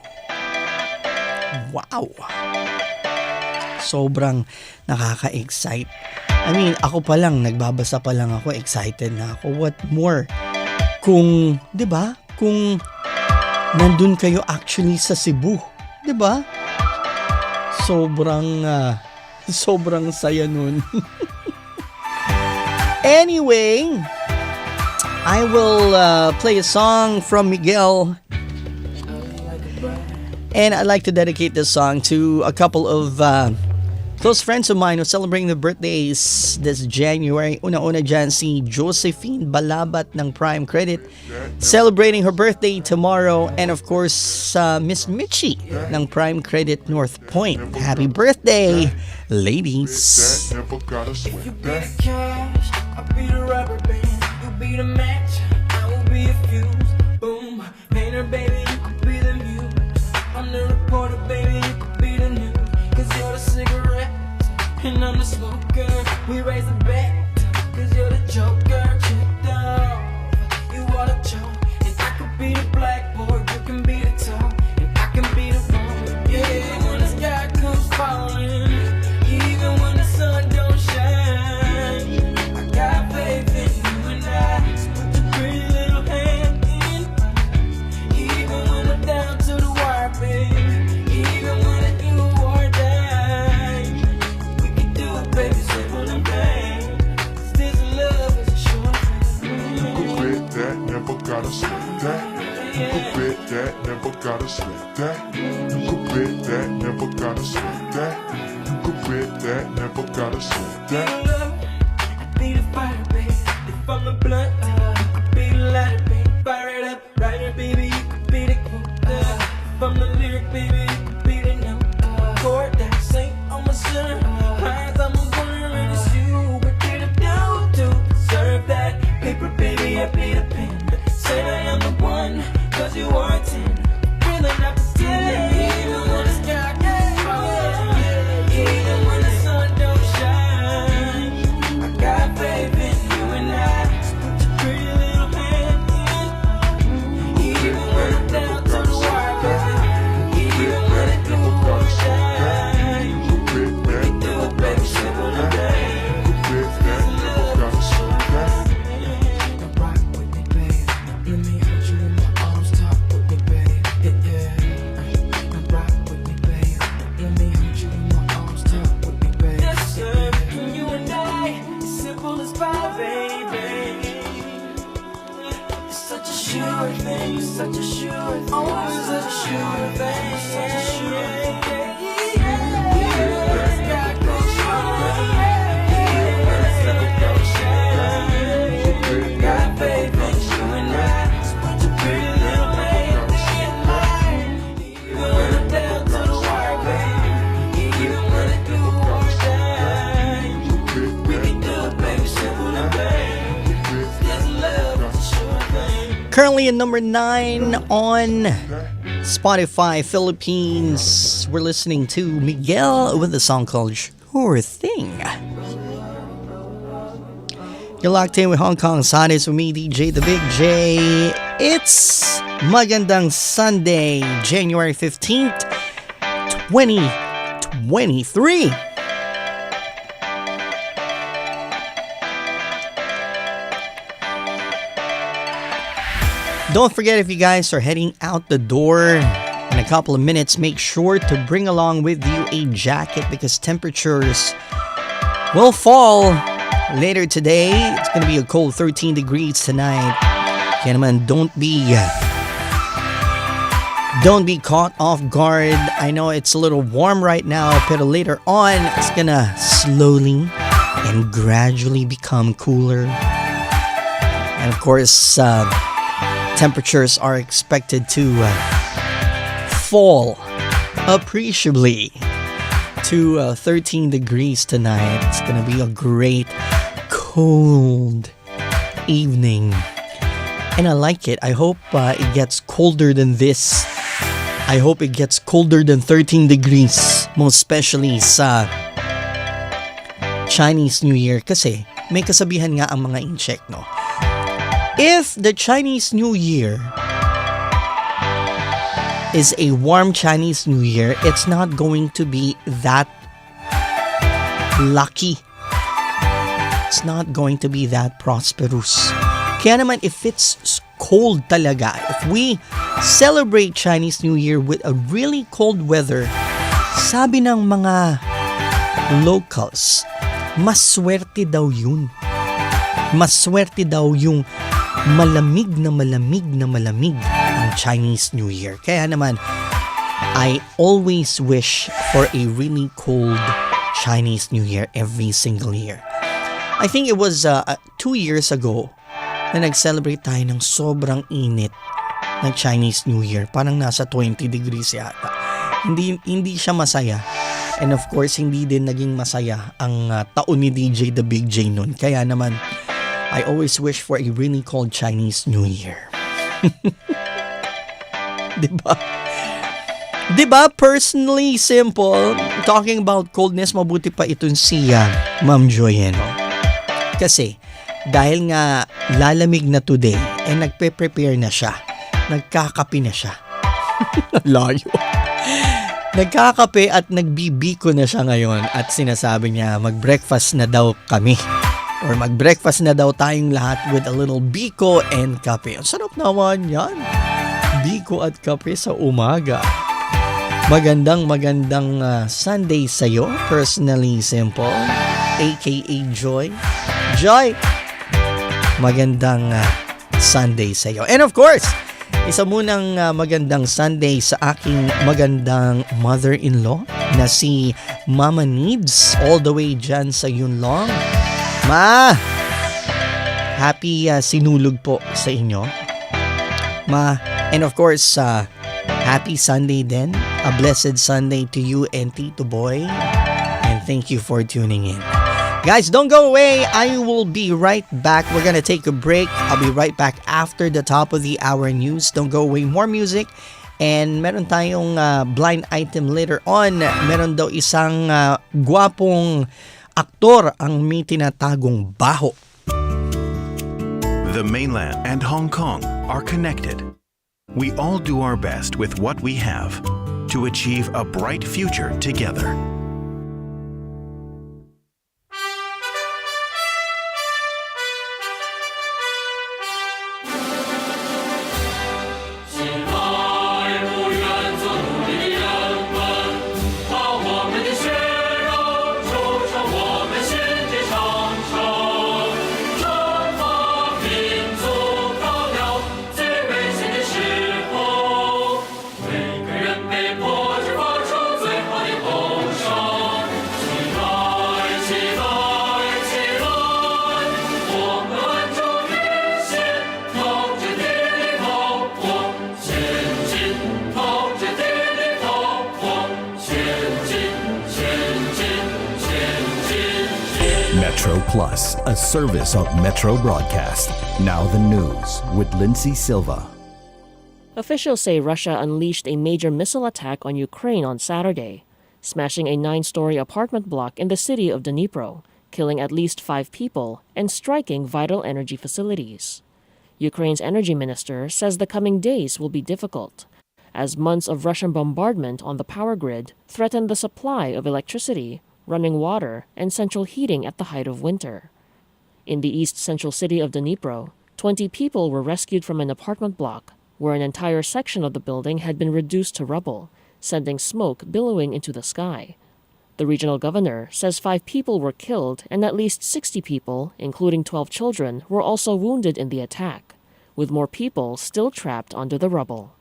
Wow! Sobrang nakaka-excite. I mean, ako pa lang, nagbabasa pa lang ako, excited na ako. What more? Kung, 'di ba? Kung nandun kayo actually sa Cebu, 'di ba? Sobrang saya nun. Anyway, I will play a song from Miguel. And I'd like to dedicate this song to a couple of close friends of mine who are celebrating their birthdays this January. Una-una dyan si Josephine Balabat ng Prime Credit, celebrating her birthday tomorrow. And of course, Miss Mitchie ng Prime Credit North Point. Happy birthday, ladies! If you be the cash, I'll be the rubber band. You be the match, I will be a fuse. Boom, painter baby, you could be the muse. I'm the reporter baby, you could be the news. Cause you're the cigarette, and I'm the smoker. We raise the bet, cause you're the joker. Checked off, you are the joke. And I could be the blackboard, you can be the top. And I can be the one, yeah. When the sky comes gotta sweat that. You could bet that, never gotta sweat that. You could bet that, never gotta sweat that. Be the fire, baby. If I'm the blunt, you could be the lighter, baby. Fire it up, writer, baby. You could be the quote. If I'm the lyric, baby, you could be the note. Chord that sing on my son. Eyes, I'm a wonder, and it's you. What did I do to deserve that? Paper, baby, I be the pen. Say that I'm the one, 'cause you are a 10. Really not pretend, even when it's dark. Even when the sun don't shine. I got faith in you and I. Put your pretty little hand in. Even when I'm down to the wire, baby. Even when it don't shine. We can do it, baby, simple today. Bet that, never gotta sweat that. Now rock with me, babe. Let me hold you in my arms, talk with me, babe. Yeah. Now rock with me, babe. Let me hold you in my arms, talk with me, babe. Yes, sir. You and I, simple as pie, baby. It's such a sure thing, it's such a sure thing. Oh, it's such a sure thing, such a sure thing. Got faith in you and I. Put your pretty little hand in mine. Even when I'm down to the wire, baby. Even when it do won't shine. We can do it, baby, simple and baby. This love is a sure thing. Currently at number 9 on Spotify Philippines. We're listening to Miguel with a song called Sure Thing. You're locked in with Hong Kong Sundays with me, DJ The Big J. It's Magandang Sunday, January 15th, 2023. Don't forget, if you guys are heading out the door in a couple of minutes, make sure to bring along with you a jacket because temperatures will fall later today. It's going to be a cold 13 degrees tonight. Kaya naman, don't be caught off guard. I know it's a little warm right now, but later on, it's going to slowly and gradually become cooler. And of course, temperatures are expected to fall appreciably to 13 degrees tonight. It's gonna be a great cold evening, and I like it. I hope it gets colder than this. I hope it gets colder than 13 degrees, most especially sa Chinese New Year, kasi may kasabihan nga ang mga incheck, no? If the Chinese New Year is a warm Chinese New Year, it's not going to be that lucky. It's not going to be that prosperous. Kaya naman, if it's cold talaga, if we celebrate Chinese New Year with a really cold weather, sabi ng mga locals, maswerte daw yun. Maswerte daw yung malamig ang Chinese New Year. Kaya naman, I always wish for a really cold Chinese New Year every single year. I think it was 2 years ago na nag-celebrate tayo ng sobrang init ng Chinese New Year. Parang nasa 20 degrees yata. Hindi siya masaya. And of course, hindi din naging masaya ang taon ni DJ The Big J nun. Kaya naman, I always wish for a really cold Chinese New Year. Diba? Diba? Personally, simple. Talking about coldness, mabuti pa itong si Ma'am Joy, no? Kasi, dahil nga lalamig na today, nagpe-prepare na siya. Nagkakape na siya. Layo. Nagkakape at nagbibiko na siya ngayon at sinasabi niya mag-breakfast na daw kami. Or mag-breakfast na daw tayong lahat with a little biko and kape. Ang sarap naman yan. Biko at kape sa umaga. Magandang Sunday sa'yo. Personally Simple, aka Joy. Joy, magandang Sunday sa'yo. And of course, Isa munang magandang Sunday sa aking magandang mother-in-law na si Mama Needs all the way dyan sa Yunlong. Ma! Happy sinulog po sa inyo. Ma, and of course, happy Sunday din. A blessed Sunday to you and Tito Boy. And thank you for tuning in. Guys, don't go away. I will be right back. We're gonna take a break. I'll be right back after the top of the hour news. Don't go away. More music. And meron tayong blind item later on. Meron daw isang gwapong aktor ang may tinatagong baho. The mainland and Hong Kong are connected. We all do our best with what we have to achieve a bright future together. Metro Plus, a service of Metro Broadcast. Now the news with Lindsay Silva. Officials say Russia unleashed a major missile attack on Ukraine on Saturday, smashing a 9-story apartment block in the city of Dnipro, killing at least 5 people and striking vital energy facilities. Ukraine's energy minister says the coming days will be difficult, as months of Russian bombardment on the power grid threaten the supply of electricity, running water, and central heating at the height of winter. In the east central city of Dnipro, 20 people were rescued from an apartment block where an entire section of the building had been reduced to rubble, sending smoke billowing into the sky. The regional governor says 5 people were killed and at least 60 people, including 12 children, were also wounded in the attack, with more people still trapped under the rubble.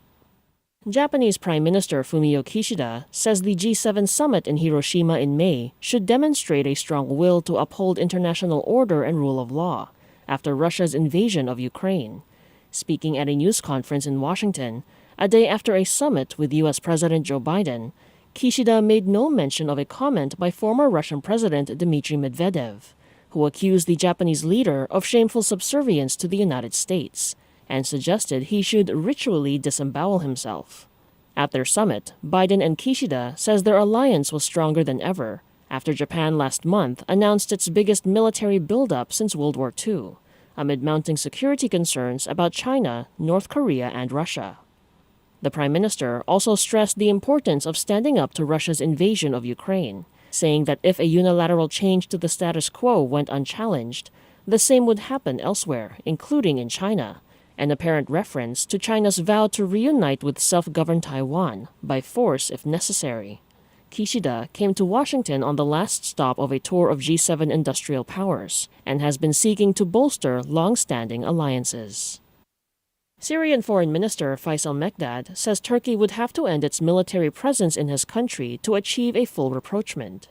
Japanese Prime Minister Fumio Kishida says the G7 summit in Hiroshima in May should demonstrate a strong will to uphold international order and rule of law after Russia's invasion of Ukraine. Speaking at a news conference in Washington, a day after a summit with U.S. President Joe Biden, Kishida made no mention of a comment by former Russian President Dmitry Medvedev, who accused the Japanese leader of shameful subservience to the United States and suggested he should ritually disembowel himself. At their summit, Biden and Kishida says their alliance was stronger than ever after Japan last month announced its biggest military buildup since World War II, amid mounting security concerns about China, North Korea, and Russia. The Prime Minister also stressed the importance of standing up to Russia's invasion of Ukraine, saying that if a unilateral change to the status quo went unchallenged, the same would happen elsewhere, including in China, an apparent reference to China's vow to reunite with self-governed Taiwan by force if necessary. Kishida came to Washington on the last stop of a tour of G7 industrial powers and has been seeking to bolster long-standing alliances. Syrian Foreign Minister Faisal Mekdad says Turkey would have to end its military presence in his country to achieve a full rapprochement.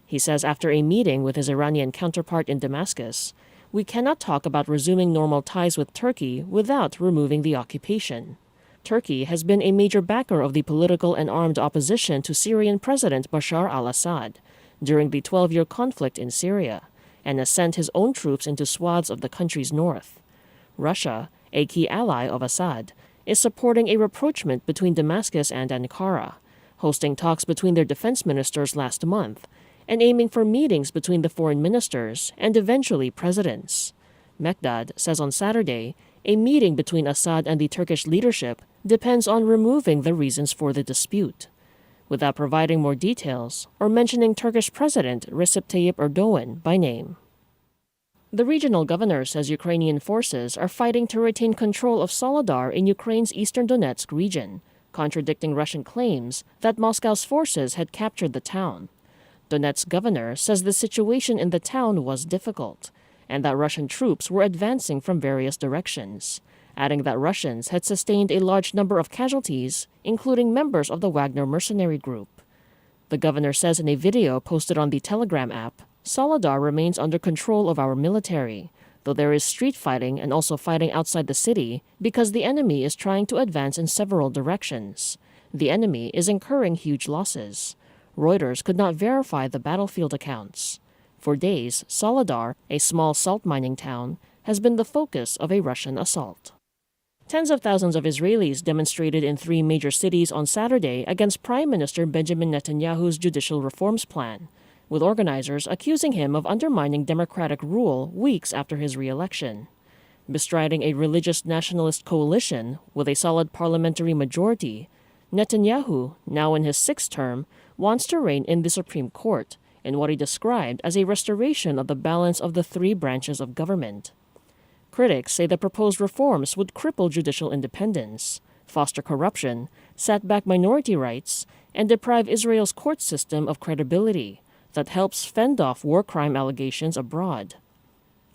He says after a meeting with his Iranian counterpart in Damascus, "We cannot talk about resuming normal ties with Turkey without removing the occupation." Turkey has been a major backer of the political and armed opposition to Syrian President Bashar al-Assad during the 12-year conflict in Syria, and has sent his own troops into swaths of the country's north. Russia, a key ally of Assad, is supporting a rapprochement between Damascus and Ankara, hosting talks between their defense ministers last month, and aiming for meetings between the foreign ministers and eventually presidents. Mekdad says on Saturday, a meeting between Assad and the Turkish leadership depends on removing the reasons for the dispute, without providing more details or mentioning Turkish President Recep Tayyip Erdogan by name. The regional governor says Ukrainian forces are fighting to retain control of Soledar in Ukraine's eastern Donetsk region, contradicting Russian claims that Moscow's forces had captured the town. Donetsk governor says the situation in the town was difficult, and that Russian troops were advancing from various directions, adding that Russians had sustained a large number of casualties, including members of the Wagner mercenary group. The governor says in a video posted on the Telegram app, Soledar remains under control of our military, though there is street fighting and also fighting outside the city because the enemy is trying to advance in several directions. The enemy is incurring huge losses. Reuters could not verify the battlefield accounts. For days, Soledar, a small salt mining town, has been the focus of a Russian assault. Tens of thousands of Israelis demonstrated in 3 major cities on Saturday against Prime Minister Benjamin Netanyahu's judicial reforms plan, with organizers accusing him of undermining democratic rule weeks after his re-election. Bestriding a religious nationalist coalition with a solid parliamentary majority, Netanyahu, now in his 6th term, wants to reign in the Supreme Court in what he described as a restoration of the balance of the 3 branches of government. Critics say the proposed reforms would cripple judicial independence, foster corruption, set back minority rights, and deprive Israel's court system of credibility that helps fend off war crime allegations abroad.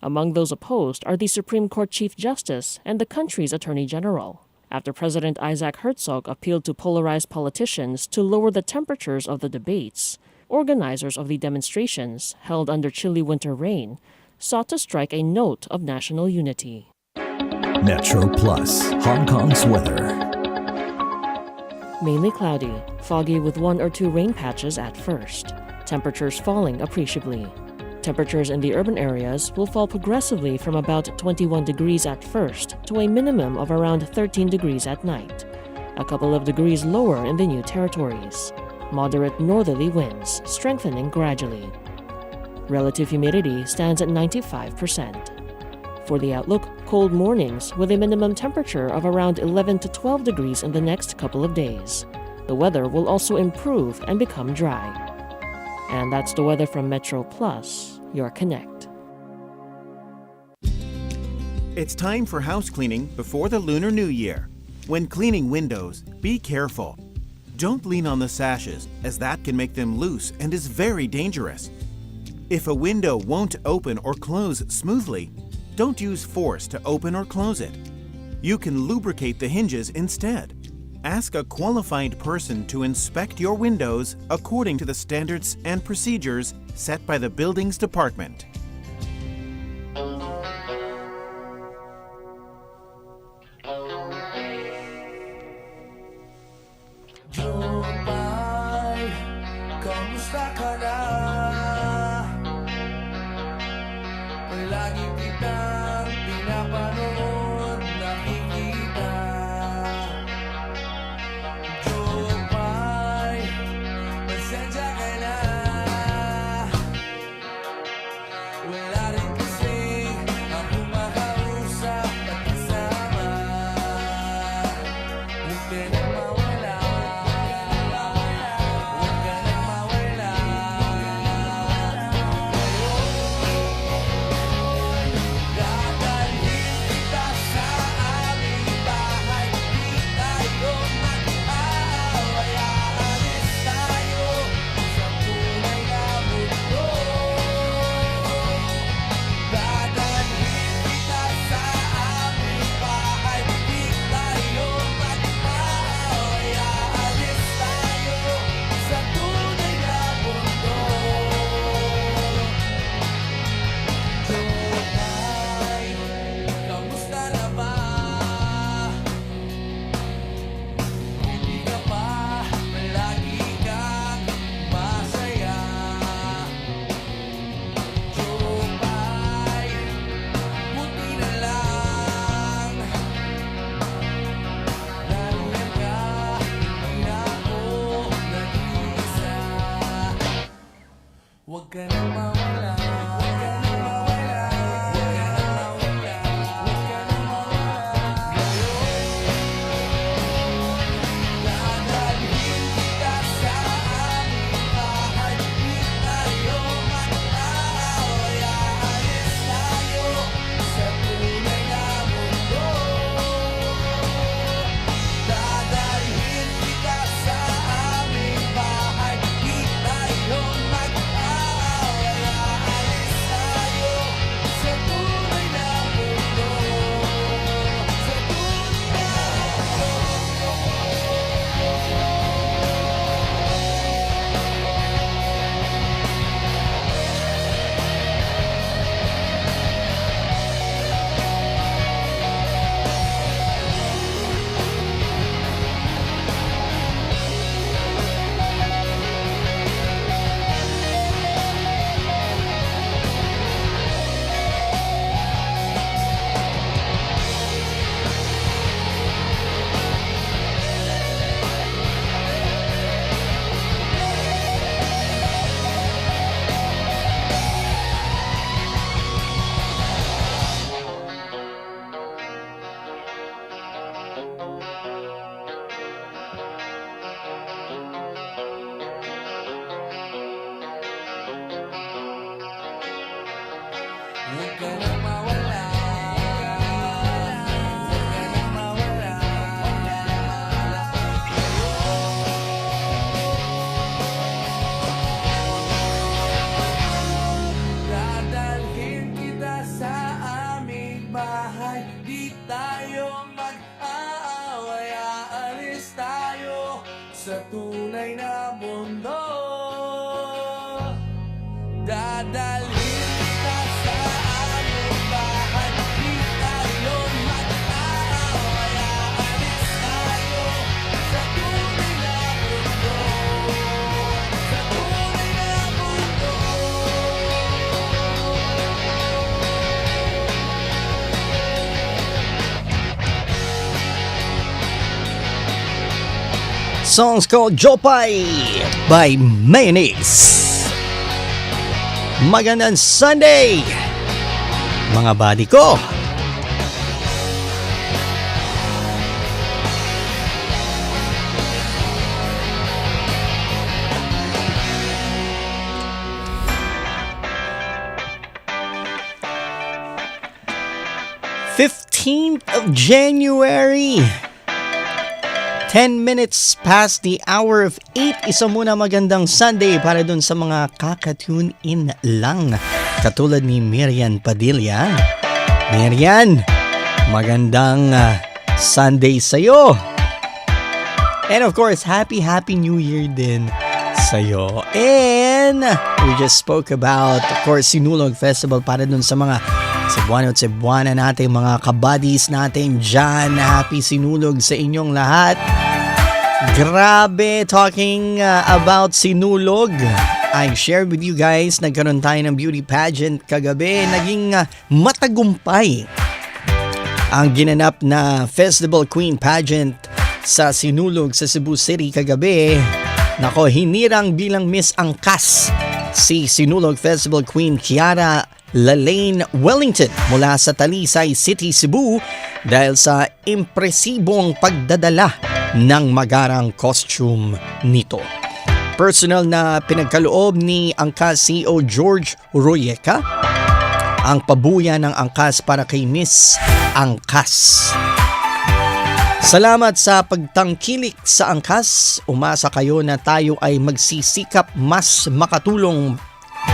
Among those opposed are the Supreme Court Chief Justice and the country's Attorney General, after President Isaac Herzog appealed to polarized politicians to lower the temperatures of the debates. Organizers of the demonstrations, held under chilly winter rain, sought to strike a note of national unity. Metro Plus, Hong Kong's weather. Mainly cloudy, foggy with 1 or 2 rain patches at first. Temperatures falling appreciably. Temperatures in the urban areas will fall progressively from about 21 degrees at first to a minimum of around 13 degrees at night. A couple of degrees lower in the new territories. Moderate northerly winds, strengthening gradually. Relative humidity stands at 95%. For the outlook, cold mornings with a minimum temperature of around 11 to 12 degrees in the next couple of days. The weather will also improve and become dry. And that's the weather from Metro Plus, your Connect. It's time for house cleaning before the Lunar New Year. When cleaning windows, be careful. Don't lean on the sashes, as that can make them loose and is very dangerous. If a window won't open or close smoothly, don't use force to open or close it. You can lubricate the hinges instead. Ask a qualified person to inspect your windows according to the standards and procedures set by the Buildings Department. Jumay, kamusta ka na? Palagi kitang pinapanood, nakikita. Jumay, pasensya ka na. Wala rin kasi ako makausap at kasama. Huwag ka na mawala. Huwag ka na mawala. Dadalhin kita sa aming bahay. Di tayo mag-aaway. Aalis tayo sa tunay na mundo. Dadalhin kita sa aming bahay. Di tayo mag-aaway. Aalis tayo sa tunay na mundo. Tunay, kamusta na ba? Hindi ka ba palagi kang masaya? Tunay, buti na lang. Nariyan ka, hindi na ako nag-iisa. Huwag ka na mawala. Huwag ka na mawala. Huwag ka na mawala. Huwag ka na mawala. Dadalhin kita sa aming bahay. Di tayo mag-aaway. Aalis tayo sa tunay na mundo. Dadalhin kita sa aming bahay. Di tayo mag-aaway. Huwag ka nang mawala. Huwag ka nang mawala. Dadalhin kita sa aming bahay. Di tayo mag-aaway. Aalis tayo sa tunay na mundo. Dadalhin kita sa aming bahay. Di tayo mag-aaway. Aalis tayo sa tunay na mundo. Sa tunay na mundo. Song's called Jopay by Mayonnaise. Magandang Sunday, mga buddy ko. January 10 minutes past the hour of 8. Isa muna magandang Sunday para dun sa mga kakatune in lang. Katulad ni Mirian Padilla. Mirian, magandang Sunday sa'yo. And of course, happy New Year din sa'yo. And we just spoke about, of course, Sinulog Festival para dun sa mga Cebuano at Cebuana natin, mga kabadis natin dyan. Happy Sinulog sa inyong lahat. Grabe, talking about Sinulog. I shared with you guys, nagkaroon tayo ng beauty pageant kagabi. Naging matagumpay ang ginanap na Festival Queen pageant sa Sinulog sa Cebu City kagabi. Nako, hinirang bilang Miss Angkas si Sinulog Festival Queen Kiara Lalaine Wellington mula sa Talisay City, Cebu dahil sa impresibong pagdadala ng magarang costume nito. Personal na pinagkaloob ni Angkas CEO George Royeca ang pabuya ng Angkas para kay Miss Angkas. Salamat sa pagtangkilik sa Angkas. Umasa kayo na tayo ay magsisikap mas makatulong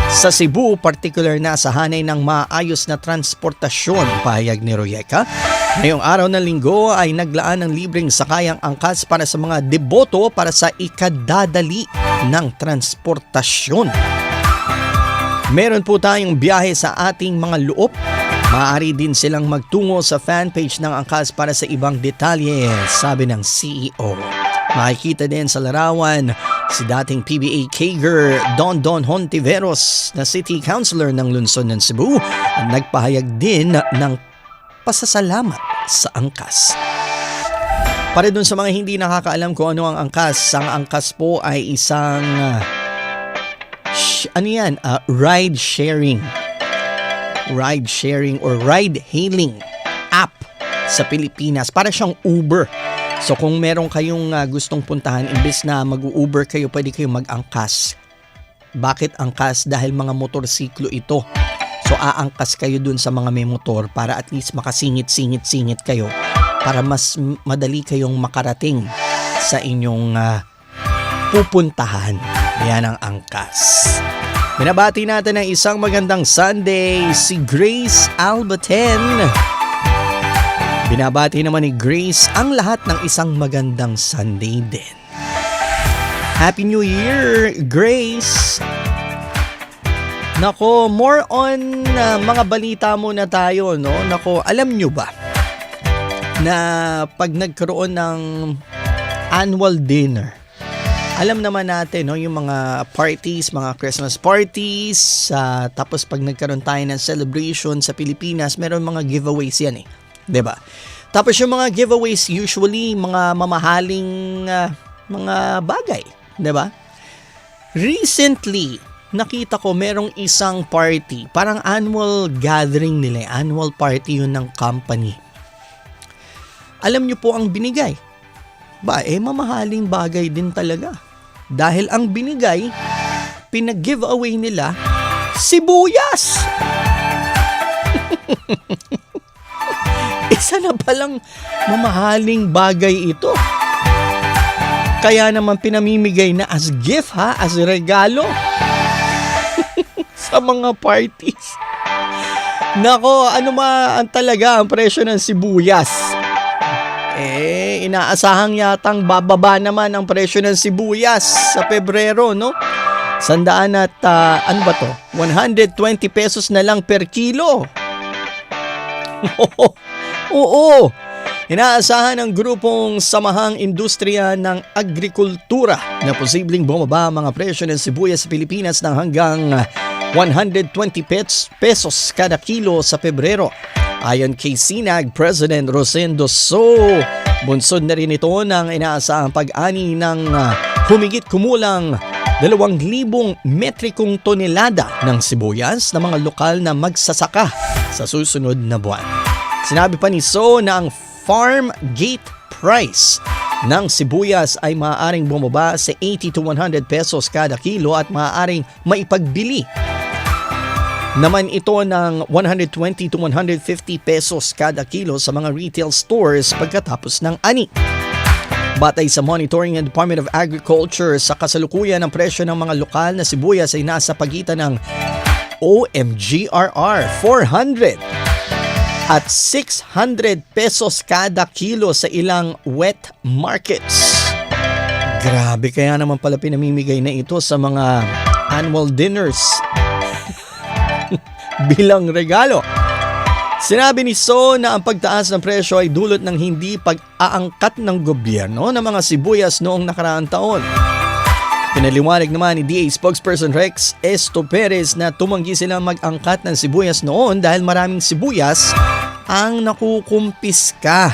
sa Cebu, particular na sa hanay ng maayos na transportasyon, pahayag ni Royeca. Ngayong araw ng linggo ay naglaan ng libreng sakayang angkas para sa mga deboto para sa ikadadali ng transportasyon. Meron po tayong biyahe sa ating mga loob. Maaari din silang magtungo sa fanpage ng angkas para sa ibang detalye, sabi ng CEO. Makikita din sa larawan si dating PBA Kager Don Hontiveros na City Councilor ng Lungsod ng Cebu at nagpahayag din ng pasasalamat sa angkas. Para dun sa mga hindi nakakaalam kung ano ang angkas po ay isang ride sharing or ride hailing app sa Pilipinas. Para siyang Uber. So kung meron kayong gustong puntahan, imbes na mag-Uber kayo, pwede kayong mag-angkas. Bakit angkas? Dahil mga motorsiklo ito. So aangkas kayo dun sa mga may motor para at least makasingit-singit kayo para mas madali kayong makarating sa inyong pupuntahan. Yan ang angkas. Binabati natin ng isang magandang Sunday si Grace Albaten. Binabati naman ni Grace ang lahat ng isang magandang Sunday din. Happy New Year, Grace! Nako, more on mga balita muna tayo, no? Nako, alam nyo ba na pag nagkaroon ng annual dinner, alam naman natin, no, yung mga parties, mga Christmas parties, tapos pag nagkaroon tayo ng celebration sa Pilipinas, meron mga giveaways yan eh. 'Di ba? Tapos yung mga giveaways usually mga mamahaling mga bagay, 'di ba? Recently, nakita ko merong isang party, parang annual gathering nila, annual party yun ng company. Alam niyo po ang binigay? Mamahaling bagay din talaga. Dahil ang binigay, pinag-giveaway nila, sibuyas! Isa na palang mamahaling bagay ito. Kaya naman pinamimigay na as gift ha, as regalo sa mga parties. Nako, ano ang talaga ang presyo ng sibuyas? Inaasahang yatang bababa naman ang presyo ng sibuyas sa Pebrero, no? 100 at, 120 pesos na lang per kilo. Oo. Inaasahan ng grupong Samahang Industriya ng Agrikultura na posibleng bumaba ang mga presyo ng sibuyas sa Pilipinas ng hanggang 120 pesos kada kilo sa Pebrero. Ayon kay SINAG President Rosendo bunsod na rin ito ng inaasahang pag-ani ng humigit kumulang 2,000 metrikong tonelada ng sibuyas ng mga lokal na magsasaka sa susunod na buwan. Sinabi pa ni na ang farm gate price ng sibuyas ay maaaring bumaba sa 80 to 100 pesos kada kilo at maaaring maipagbili naman ito ng 120 to 150 pesos kada kilo sa mga retail stores pagkatapos ng ani. Batay sa monitoring ng Department of Agriculture, sa kasalukuyan ng presyo ng mga lokal na sibuyas ay nasa pagitan ng OMGRR 400 at 600 pesos kada kilo sa ilang wet markets. Grabe, kaya naman pala pinamimigay na ito sa mga annual dinners bilang regalo. Sinabi ni na ang pagtaas ng presyo ay dulot ng hindi pag-aangkat ng gobyerno ng mga sibuyas noong nakaraang taon. Pinaliwanag naman ni DA spokesperson Rex Esto Perez na tumanggi silang mag-angkat ng sibuyas noon dahil maraming sibuyas ang nakukumpiska.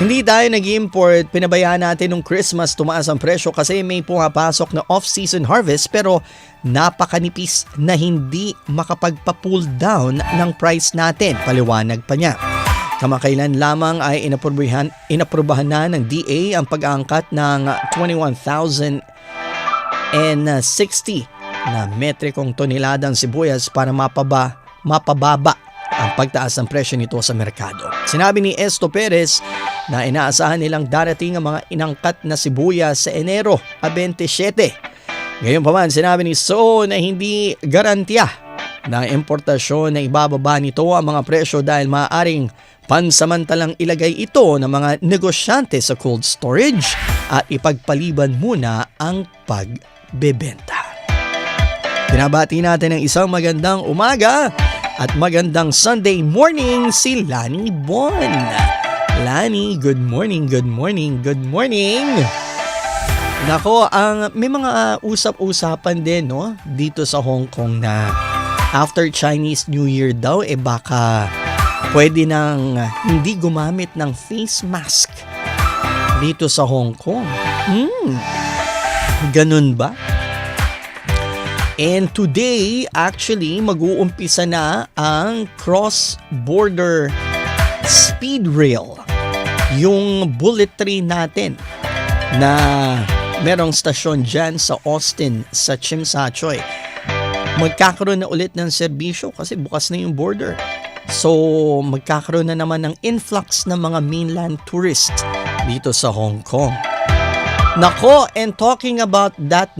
Hindi tayo nag-import, pinabayaan natin nung Christmas tumaas ang presyo kasi may pumapasok na off-season harvest pero napakanipis na hindi makapagpa-pull down ng price natin, paliwanag pa niya. Kamakailan lamang ay inaprubahan na ng DA ang pag-aangkat ng 21,060 na metrikong toneladang sibuyas para mapababa ang pagtaas ng presyo nito sa merkado. Sinabi ni Esto Perez na inaasahan nilang darating ang mga inangkat na sibuyas sa Enero 27. Ngayon pa man, sinabi ni na hindi garantiya na importasyon na ibababa nito ang mga presyo dahil maaaring pansamantalang ilagay ito ng mga negosyante sa cold storage at ipagpaliban muna ang pagbebenta. Binabati natin ng isang magandang umaga at magandang Sunday morning si Lani Bon. Lani, good morning, good morning, good morning. Nako, may mga usap-usapan din dito sa Hong Kong na after Chinese New Year daw baka pwede nang hindi gumamit ng face mask dito sa Hong Kong. Ganun ba? And today, actually, mag-uumpisa na ang cross-border speed rail. Yung bullet train natin na merong stasyon dyan sa Austin, sa Tsim Sha Tsui. Magkakaroon na ulit ng serbisyo kasi bukas na yung border. So, magkakaroon na naman ng influx ng mga mainland tourists dito sa Hong Kong. Nako, and talking about that,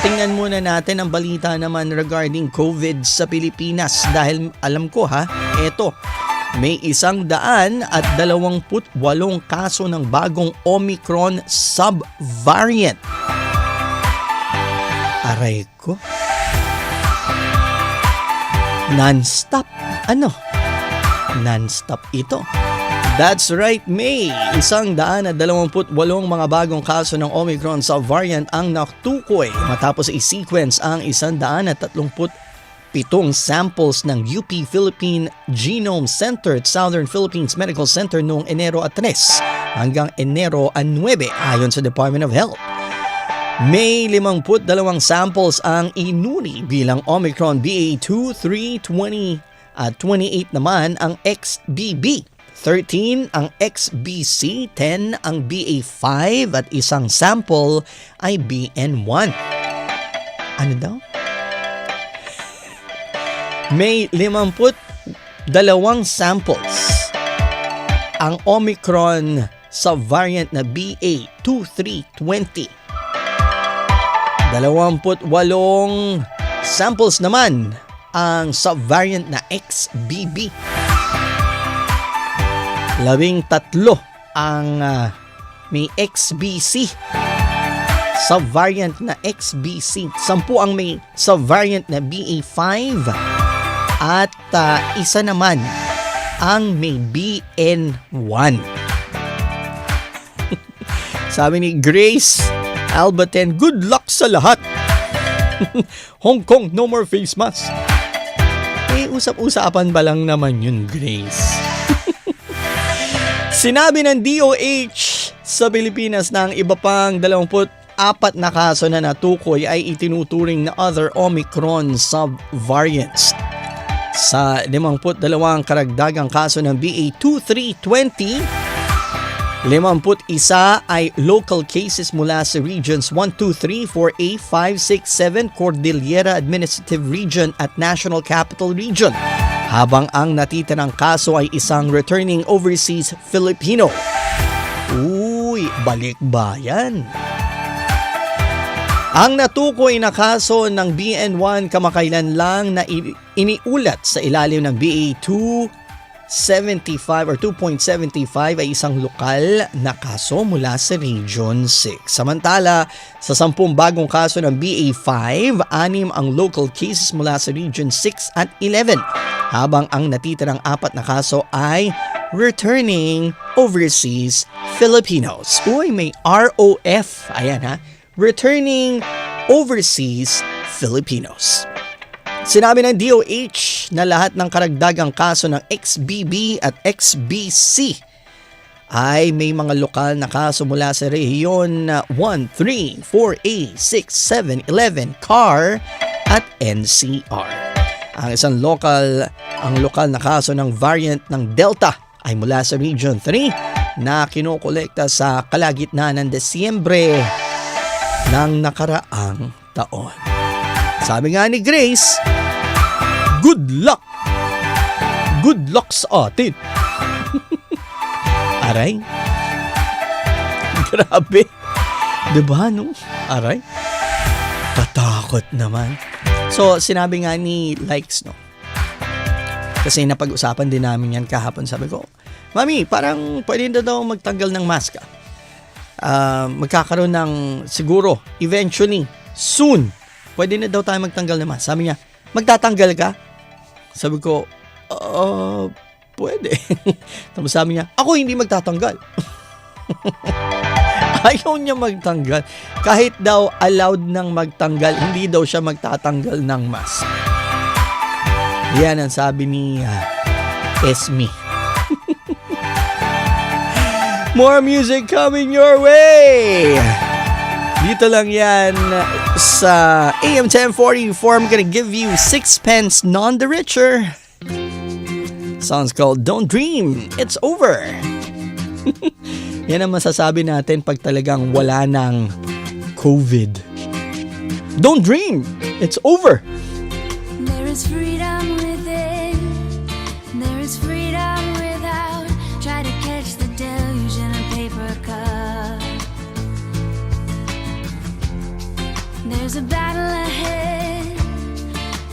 tingnan muna natin ang balita naman regarding COVID sa Pilipinas dahil alam ko may 128 kaso ng bagong Omicron sub-variant. Aray ko. Non-stop. Non-stop ito. That's right, May. 128 mga bagong kaso ng Omicron sub-variant ang natukoy matapos i-sequence ang 137 samples ng UP Philippine Genome Center at Southern Philippines Medical Center noong Enero 3 hanggang Enero 9 ayon sa Department of Health. May 52 samples ang inuni bilang Omicron BA2, 3, 20 at 28 naman ang XBB. 13 ang XBC, 10 ang BA5 at isang sample ay BN1. Ano daw? May 51 2 samples ang Omicron sa variant na BA.2320. 28 samples naman ang sa variant na XBB. 13 ang may XBC sa variant na XBC. 10 ang may sa variant na BA5 at isa naman ang may BN1. Sabi ni Grace Albaten, good luck sa lahat. Hong Kong, no more face mask. Usap-usapan ba lang naman yun, Grace? Sinabi ng DOH sa Pilipinas na ang iba pang 24 na kaso na natukoy ay itinuturing na other Omicron subvariants. Sa 52 karagdagang kaso ng BA.2320, 51 ay local cases mula sa regions 1, 2, 3, 4, 8, 5, 6, 7, Cordillera Administrative Region at National Capital Region. Habang ang natitirang kaso ay isang returning overseas Filipino. Uy, balikbayan. Ang natukoy na kaso ng BN1 kamakailan lang na iniulat sa ilalim ng BA.275 or 2.75 ay isang lokal na kaso mula sa Region 6. Samantala, sa 10 bagong kaso ng BA5, 6 ang local cases mula sa Region 6 at 11. Habang ang natitirang 4 na kaso ay returning overseas Filipinos. Uy, may ROF. Ayan ha. Returning overseas Filipinos. Sinabi ng DOH na lahat ng karagdagang kaso ng XBB at XBC ay may mga lokal na kaso mula sa rehiyon 1, 3, 4A, 6, 7, 11, CAR at NCR. Ang lokal na kaso ng variant ng Delta ay mula sa Region 3 na kinukolekta sa kalagitnaan ng Desyembre ng nakaraang taon. Sabi nga ni Grace, good luck! Good luck sa atin! Aray? Grabe! Diba no? Aray? Katakot naman. So, sinabi nga ni Likes, no? Kasi napag-usapan din namin yan kahapon. Sabi ko, Mami, parang pwede na daw magtanggal ng mask. Magkakaroon ng siguro, eventually, soon, pwede na daw tayo magtanggal ng mask. Sabi niya, magtatanggal ka? Sabi ko, pwede. Tapos sabi niya, ako hindi magtatanggal. Ayaw niya magtanggal. Kahit daw allowed nang magtanggal, hindi daw siya magtatanggal ng mask. Yan ang sabi ni Esme. More music coming your way! Dito lang yan sa AM 1044. I'm gonna give you 6 pence, none the richer. Song's called Don't Dream, It's Over. Yan ang masasabi natin pag talagang wala ng COVID. Don't dream, it's over. There is freedom within, there is freedom without. Try to catch the deluge in a paper cup. There's a battle ahead,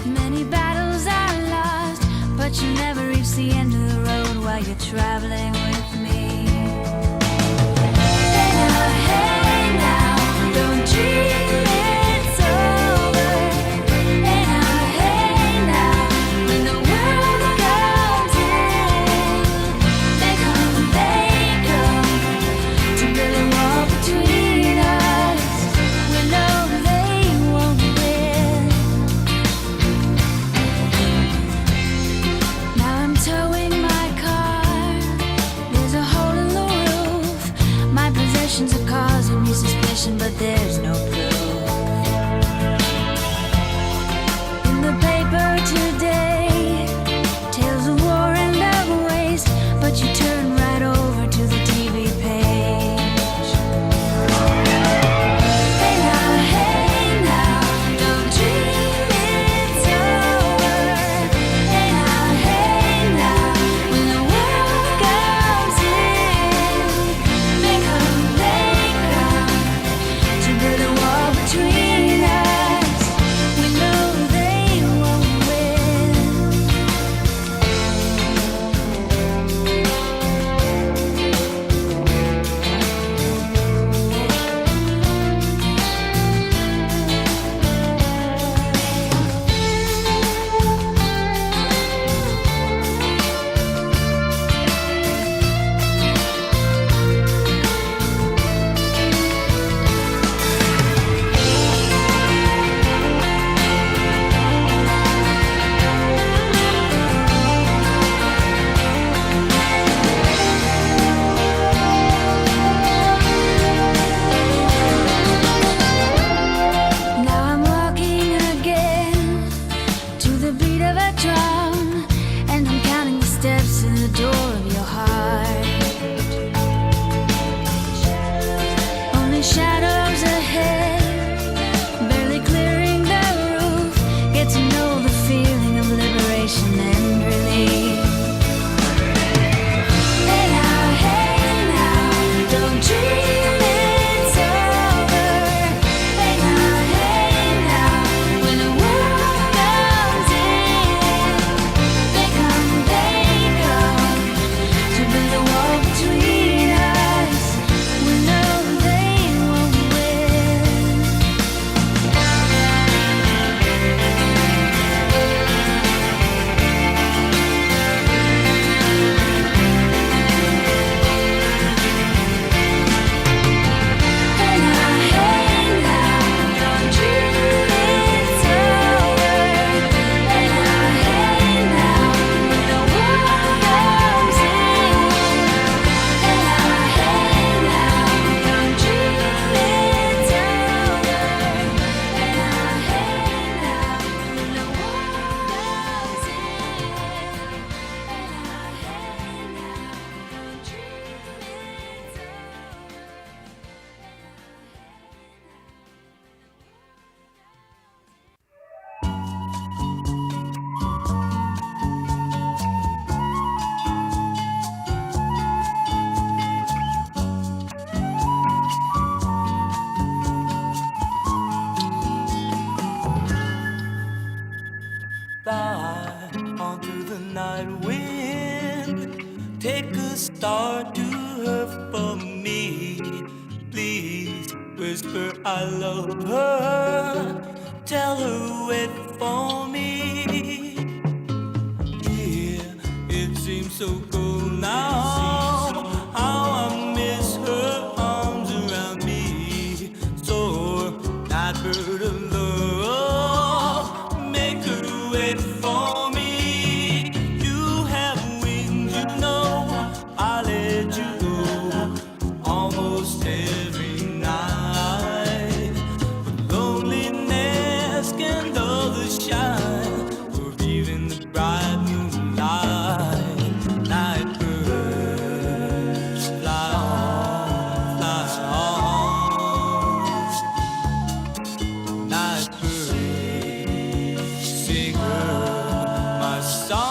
many battles are lost, but you never reach the end of the road while you're traveling with me. Hey now, don't dream it's over. Hey now, when the world comes in, they come to build a wall between us. We know they won't win. Now I'm towing my car. There's a hole in the roof. My possessions are causing me suspicion, but there's no proof. Fly on through the night wind. Take a star to her for me. Please whisper I love her. Tell her wait for me. Yeah, it seems so cold now. How I miss her arms around me. So, night bird of love, make her wait for me. You have wings, you know. I let you go almost every night. But loneliness can dull the shine of even the bright moonlight. Night birds fly on, fly on. Night birds sing her my song.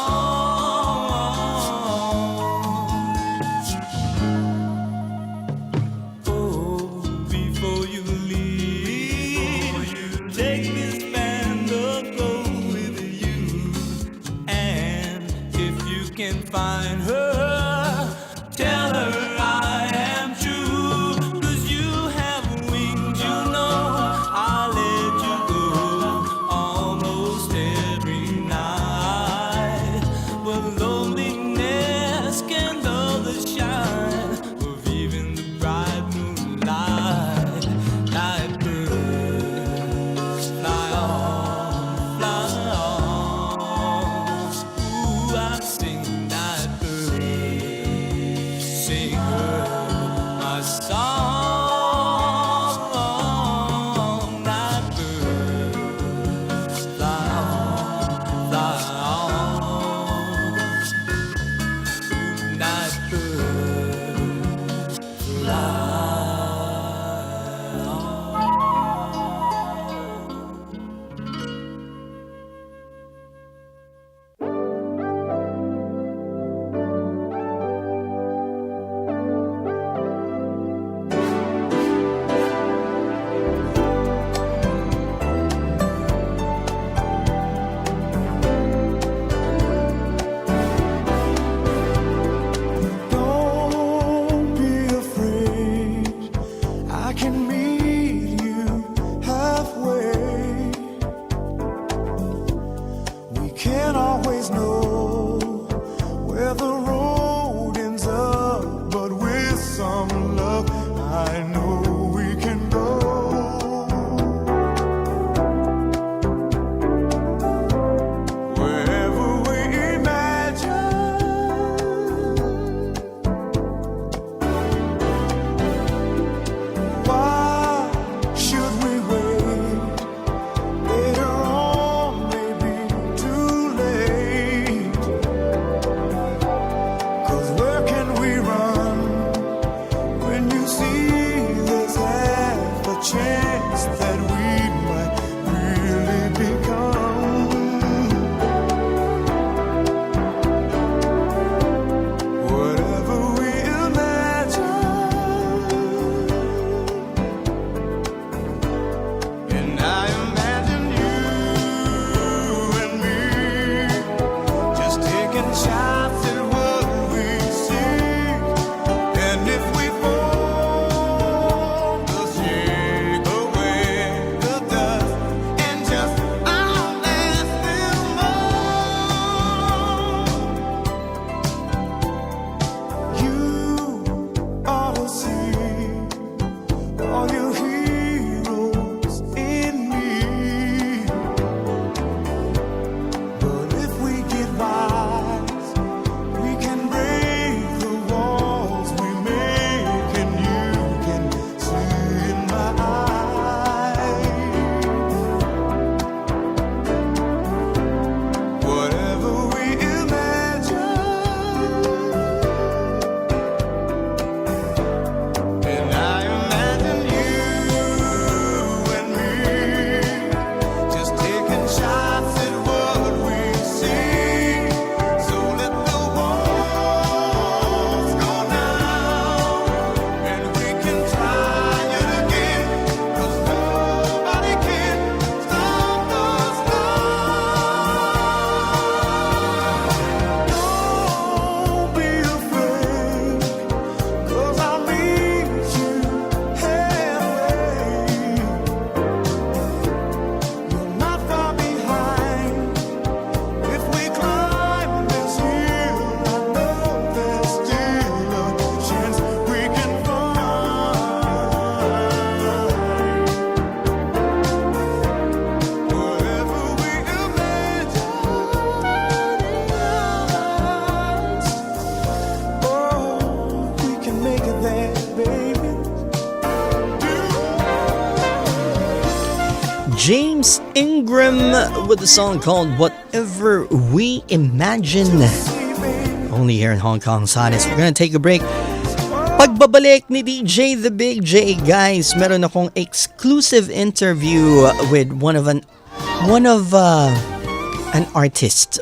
Oh, before you leave, take this band of gold with you. And if you can find her, tell her I am true. 'Cause you have wings, you know. I let you go almost every night. But loneliness can dull the shine of even the bright moonlight. Night birds fly on, fly on. Ooh, I sing night birds, sing her my song. Night birds fly on, fly on. Ooh, night birds fly on. Don't be afraid, I can meet you halfway. We can't always know where the road ends up, but with some luck, I know we can go. Wherever we imagine. Why should we wait? Later on may be too late. James Ingram with a song called Whatever We Imagine. Only here in Hong Kong's hottest. We're gonna take a break. Pagbabalik ni DJ The Big J, guys, meron akong exclusive interview with one of an artist.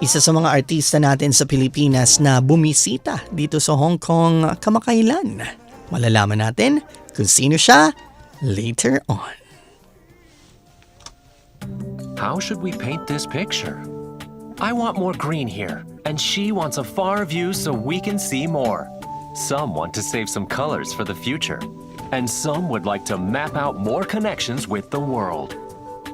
Isa sa mga artista natin sa Pilipinas na bumisita dito sa Hong Kong kamakailan. Malalaman natin kung sino siya later on. How should we paint this picture? I want more green here, and she wants a far view so we can see more. Some want to save some colors for the future, and some would like to map out more connections with the world.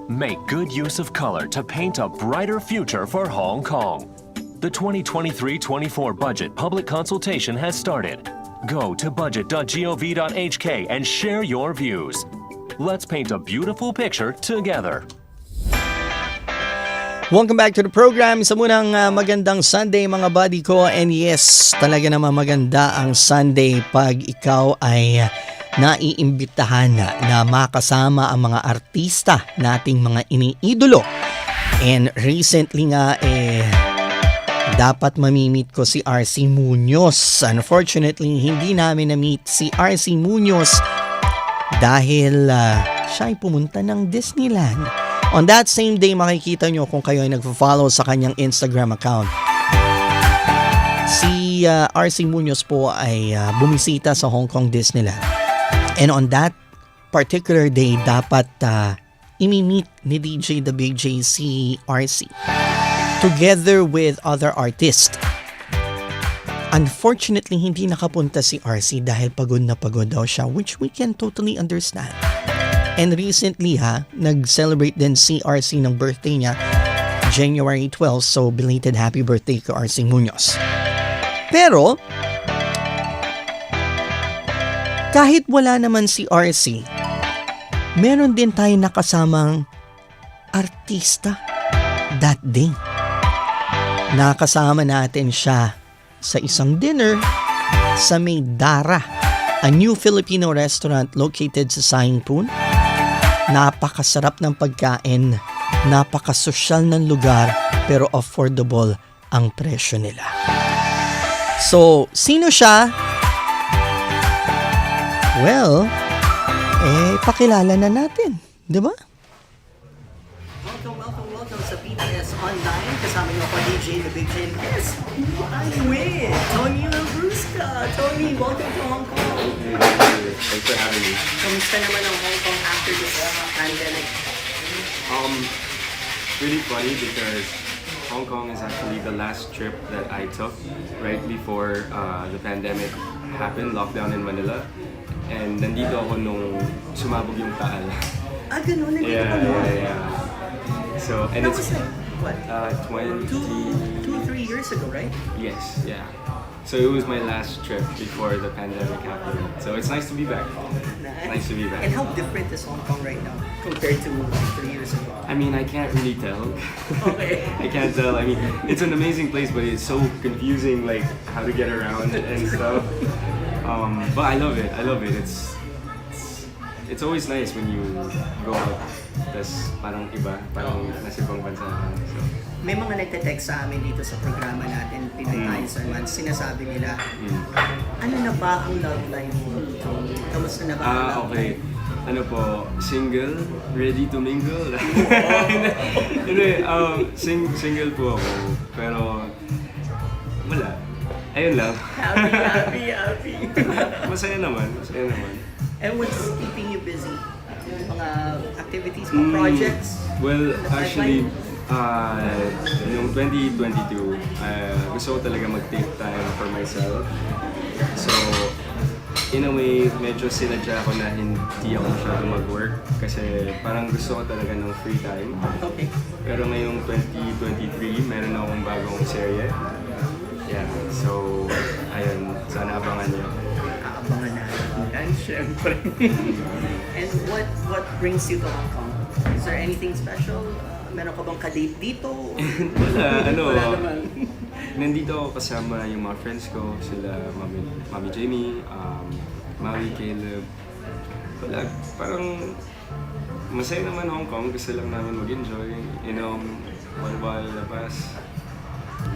Make good use of color to paint a brighter future for Hong Kong. The 2023-24 budget public consultation has started. Go to budget.gov.hk and share your views. Let's paint a beautiful picture together. Welcome back to the program. Isa munang magandang Sunday mga buddy ko. And yes, talaga naman maganda ang Sunday pag ikaw ay naiimbitahan na makasama ang mga artista nating mga iniidolo. And recently nga dapat mamimit ko si RC Munoz. Unfortunately, hindi namin na-meet si RC Munoz dahil siya ay pumunta ng Disneyland. On that same day, makikita nyo kung kayo ay nagpo-follow sa kanyang Instagram account. Si RC Munoz po ay bumisita sa Hong Kong Disneyland. And on that particular day, dapat imi-meet ni DJ The Big J si RC together with other artists. Unfortunately, hindi nakapunta si RC dahil pagod na pagod daw siya, which we can totally understand. And recently nag-celebrate din si RC ng birthday niya, January 12, so belated happy birthday to RC Munoz. Pero, kahit wala naman si RC, meron din tayo nakasamang artista that day. Nakasama natin siya sa isang dinner sa may Dara, a new Filipino restaurant located sa Saigon. Napakasarap ng pagkain, napakasosyal ng lugar, pero affordable ang presyo nila. So, sino siya? Well, pakilala na natin, di ba? Welcome sa PTS Online. Kasama niyo ako DJ The Big J. Yes, I'm with Tony Labrusca. Tony, welcome to Hong Kong. Thanks for having me. Kamusta naman ang Hong Kong after this pandemic? Really funny because Hong Kong is actually the last trip that I took right before the pandemic happened, lockdown in Manila. And nandito ako nung sumabog yung Taal. Ganun, nandito ka mo? Yeah. So, and That was like, what? 3 years ago, right? Yes, yeah. So it was my last trip before the pandemic happened. So it's nice to be back. Nice to be back. And how different is Hong Kong right now compared to 3 years ago? I mean, I can't really tell. Okay. I can't tell. I mean, it's an amazing place, but it's so confusing, like how to get around and stuff. But I love it. I love it. It's always nice when you go out. Tas parang iba, parang nasa ibang bansa. So. May mga nagte-text sa amin dito sa programa natin, Pinoy Times or Man, sinasabi nila, ano na ba ang love life mo? Kamusta na ba ang love life? Ano po, single, ready to mingle? Hindi, single po ako, pero wala. Ayun lang. Happy. Masaya naman. And what's keeping you busy? Mga activities, mga projects? Well, actually, noong 2022, gusto ko talaga mag-take time for myself. So, in a way, medyo sinadya ako na hindi ako masyado mag-work kasi parang gusto ko talaga ng free time. Okay. Pero ngayong 2023, meron akong bagong serye. Yeah, so, ayun, sana abangan niyo. Aabangan natin, syempre. And what brings you to Hong Kong? Is there anything special? Meron ka bang ka-date dito? Wala naman. Nandito ako kasama yung mga friends ko, sila Mami Jamie, Maui, Caleb. Wala, parang masaya naman Hong Kong. Gusto lang namin mag-enjoy. Walwal, labas.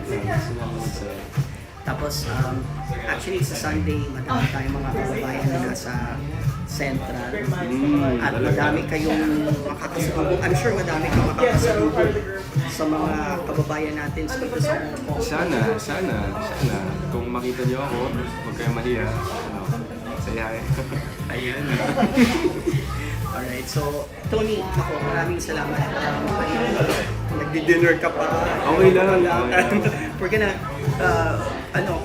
Gusto namin masaya. Tapos, actually sa Sunday, madami tayong mga kababayan na nasa Central. At madami kayong makakasalubong. I'm sure madami kayong makakasalubong sa mga kababayan natin sa dito sa Hong Kong. Sana. Kung makita niyo ako, huwag kayong mahiya. Say hi. Ayan. Alright, so Tony, ako, maraming salamat. Nagdi-dinner ka pa. Okay lang. We're gonna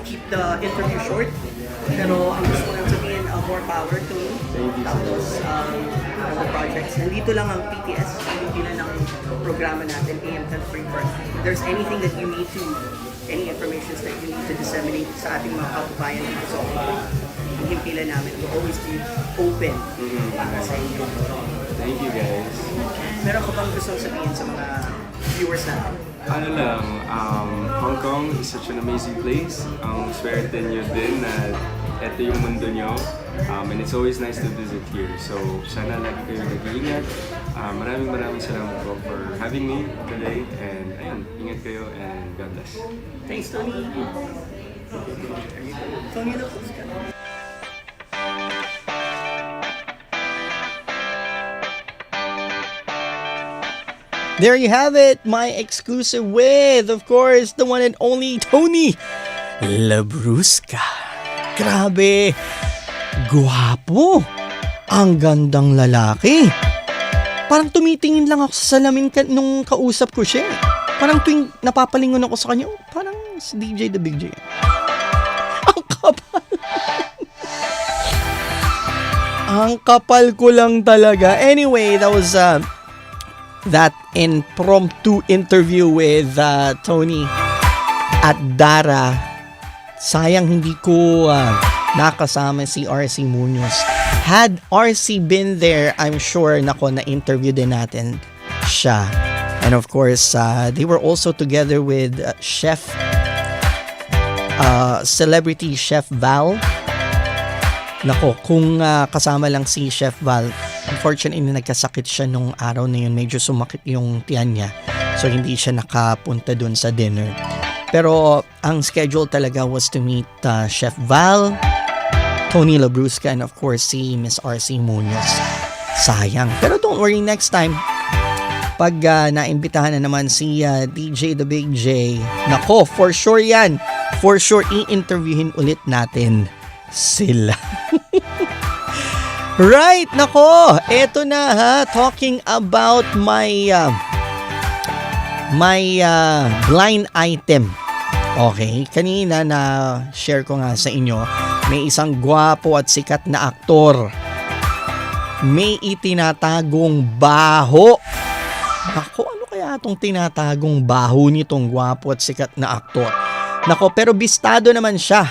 keep the interview short. Pero ang gusto ko lang sabihin, more power to you. Tapos, the projects. Nandito lang ang PTS. Hindi na ng programa natin, AM 1034. If there's anything that you need to, any information that you need to disseminate sa ating mga kababayan dito sa Hong Kong, ang himpila namin will always be open para sa inyo. Thank you guys. Meron ka bang gustong sabihin sa mga viewers natin? Hong Kong is such an amazing place. Ang swerte nyo din na ito yung mundo nyo. And it's always nice to visit here. So, sana lagi kayo nag-iingat. Maraming salamat po for having me today. And ayun, ingat kayo and God bless. Thanks, Tony. Tony, the There you have it, my exclusive with, of course, the one and only Tony Labrusca. Grabe, guwapo. Ang gandang lalaki. Parang tumitingin lang ako sa salamin nung kausap ko siya. Parang tuwing napapalingon ako sa kanya, parang si DJ the Big J. Ang kapal. Ang kapal ko lang talaga. Anyway, that was that impromptu interview with Tony at Dara. Sayang hindi ko nakasama si RC Munoz. Had RC been there, I'm sure na-interview din natin siya. And of course, they were also together with celebrity Chef Val. Kung kasama lang si Chef Val, unfortunately nagkasakit siya nung araw na yun. Medyo sumakit yung tiyan niya. So hindi siya nakapunta dun sa dinner. Pero ang schedule talaga was to meet Chef Val, Tony Labrusca, and of course si Miss RC Munoz. Sayang. Pero don't worry, next time, pag naimbitahan na naman si DJ The Big J, for sure yan. For sure, i-interviewin ulit natin sila. Right, eto na ha, talking about my blind item. Okay, kanina na share ko nga sa inyo, may isang gwapo at sikat na aktor. May itinatagong baho. Ano kaya itong tinatagong baho nitong gwapo at sikat na aktor? Pero bistado naman siya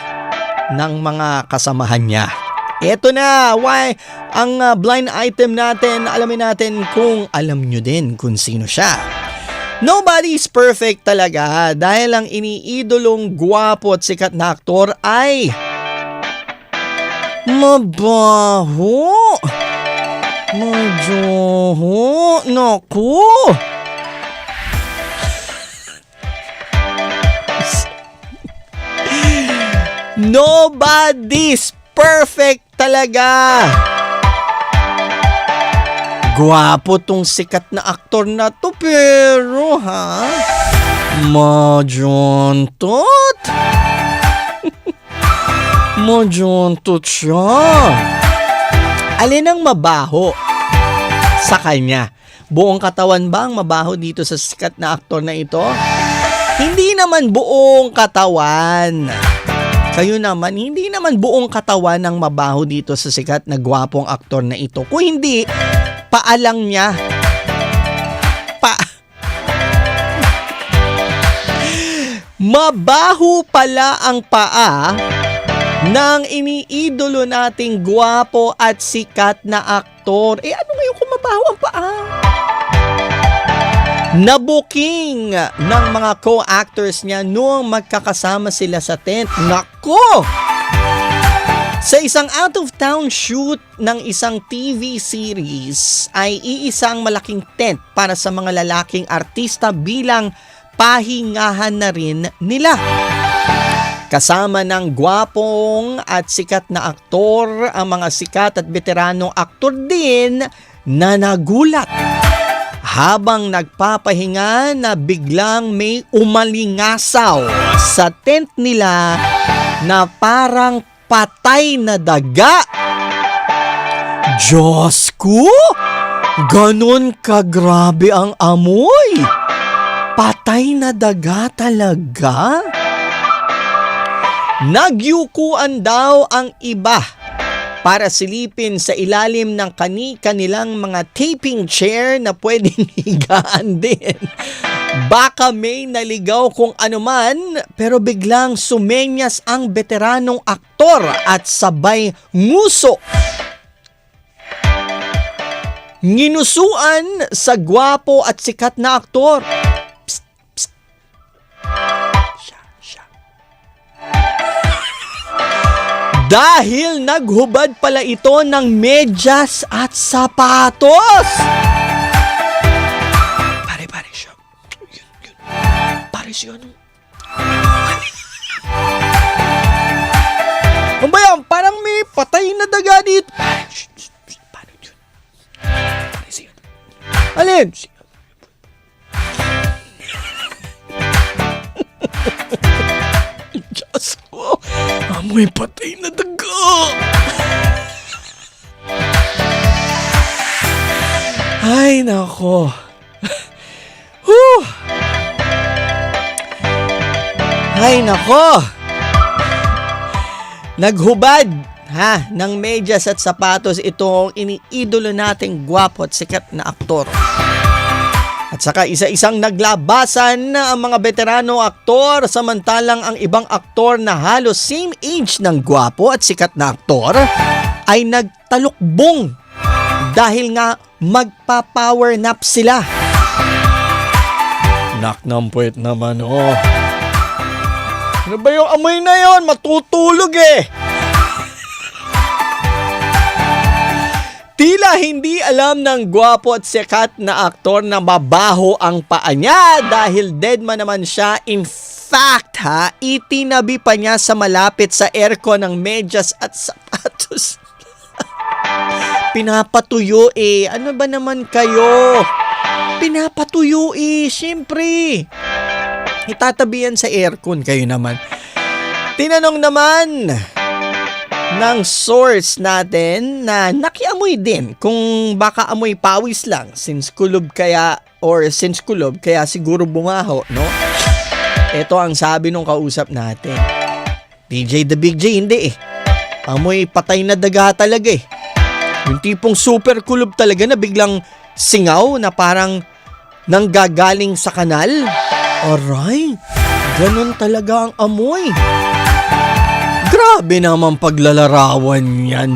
ng mga kasamahan niya. Eto na, why ang blind item natin, alamin natin kung alam nyo din kung sino siya. Nobody's perfect talaga dahil ang iniidolong gwapo at sikat na aktor ay mabaho. Majoho. Naku. Nobody's perfect talaga. Gwapo tong sikat na aktor na to, pero majontot. Majontot siya. Alin ang mabaho sa kanya? Buong katawan ba ang mabaho dito sa sikat na aktor na ito? Hindi naman buong katawan. Kayo naman, hindi naman buong katawan ng mabaho dito sa sikat na gwapong aktor na ito. Kung hindi, paalang niya. Mabaho pala ang paa ng iniidolo nating gwapo at sikat na aktor. Ano ngayon kung mabaho ang paa? Nabuking ng mga co-actors niya noong magkakasama sila sa tent. Nako! Sa isang out-of-town shoot ng isang TV series ay iisang malaking tent para sa mga lalaking artista bilang pahingahan na rin nila. Kasama ng gwapong at sikat na aktor ang mga sikat at veteranong aktor din na nagulat habang nagpapahinga na biglang may umalingasaw sa tent nila na parang patay na daga. Diyos ko! Ganon kagrabe ang amoy! Patay na daga talaga? Nagyukuan daw ang iba para silipin sa ilalim ng kanilang mga taping chair na pwedeng higaan din. Baka may naligaw kung anuman, pero biglang sumenyas ang veteranong aktor at sabay nguso. Nginusuan sa gwapo at sikat na aktor. Psst, psst. Siya. Dahil naghubad pala ito ng medyas at sapatos. Pare siya. Pare siya. Ano ba yan? Parang may patay na daga dito. Paano yun? Pare siya. Alin? Diyos ko. Amoy patay na daga. Ay, nako. Ay, nako. Naghubad ng medyas at sapatos itong iniidolo nating gwapo at sikat na aktor. At saka isa-isang naglabasan na ang mga veterano aktor samantalang ang ibang aktor na halos same age ng gwapo at sikat na aktor ay nagtalukbong dahil nga magpa-power nap sila. Naknampwet naman Ano ba yung amoy na yon? Matutulog Tila hindi alam ng gwapo at sikat na aktor na mabaho ang paa niya dahil dead man naman siya. In fact itinabi pa niya sa malapit sa aircon ng medyas at sapatos. Pinapatuyo Ano ba naman kayo? Pinapatuyo Siyempre. Itatabihan sa aircon kayo naman. Tinanong naman ng source natin na nakiamoy din kung baka amoy pawis lang since kulob kaya siguro bumaho, no? Ito ang sabi nung kausap natin. DJ The Big J, hindi Amoy patay na daga talaga Yung tipong super kulob talaga na biglang singaw na parang nanggagaling sa kanal. Aray, ganun talaga ang amoy. Grabe naman paglalarawan yan.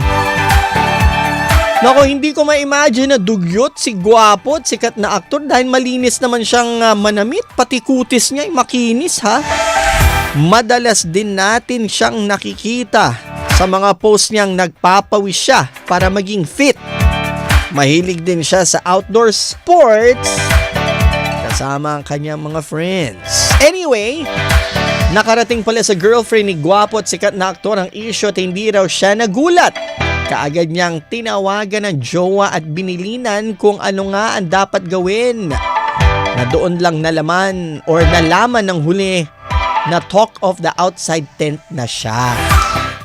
Nako, hindi ko ma-imagine na dugyot si gwapo at sikat na aktor dahil malinis naman siyang manamit. Pati kutis niya ay makinis Madalas din natin siyang nakikita sa mga post niyang nagpapawis siya para maging fit. Mahilig din siya sa outdoor sports kasama ang kanyang mga friends. Anyway, nakarating pala sa girlfriend ni gwapo at sikat na aktor ang issue at hindi raw siya nagulat. Kaagad niyang tinawagan ng jowa at binilinan kung ano nga ang dapat gawin. Na doon lang nalaman ng huli na talk of the outside tent na siya.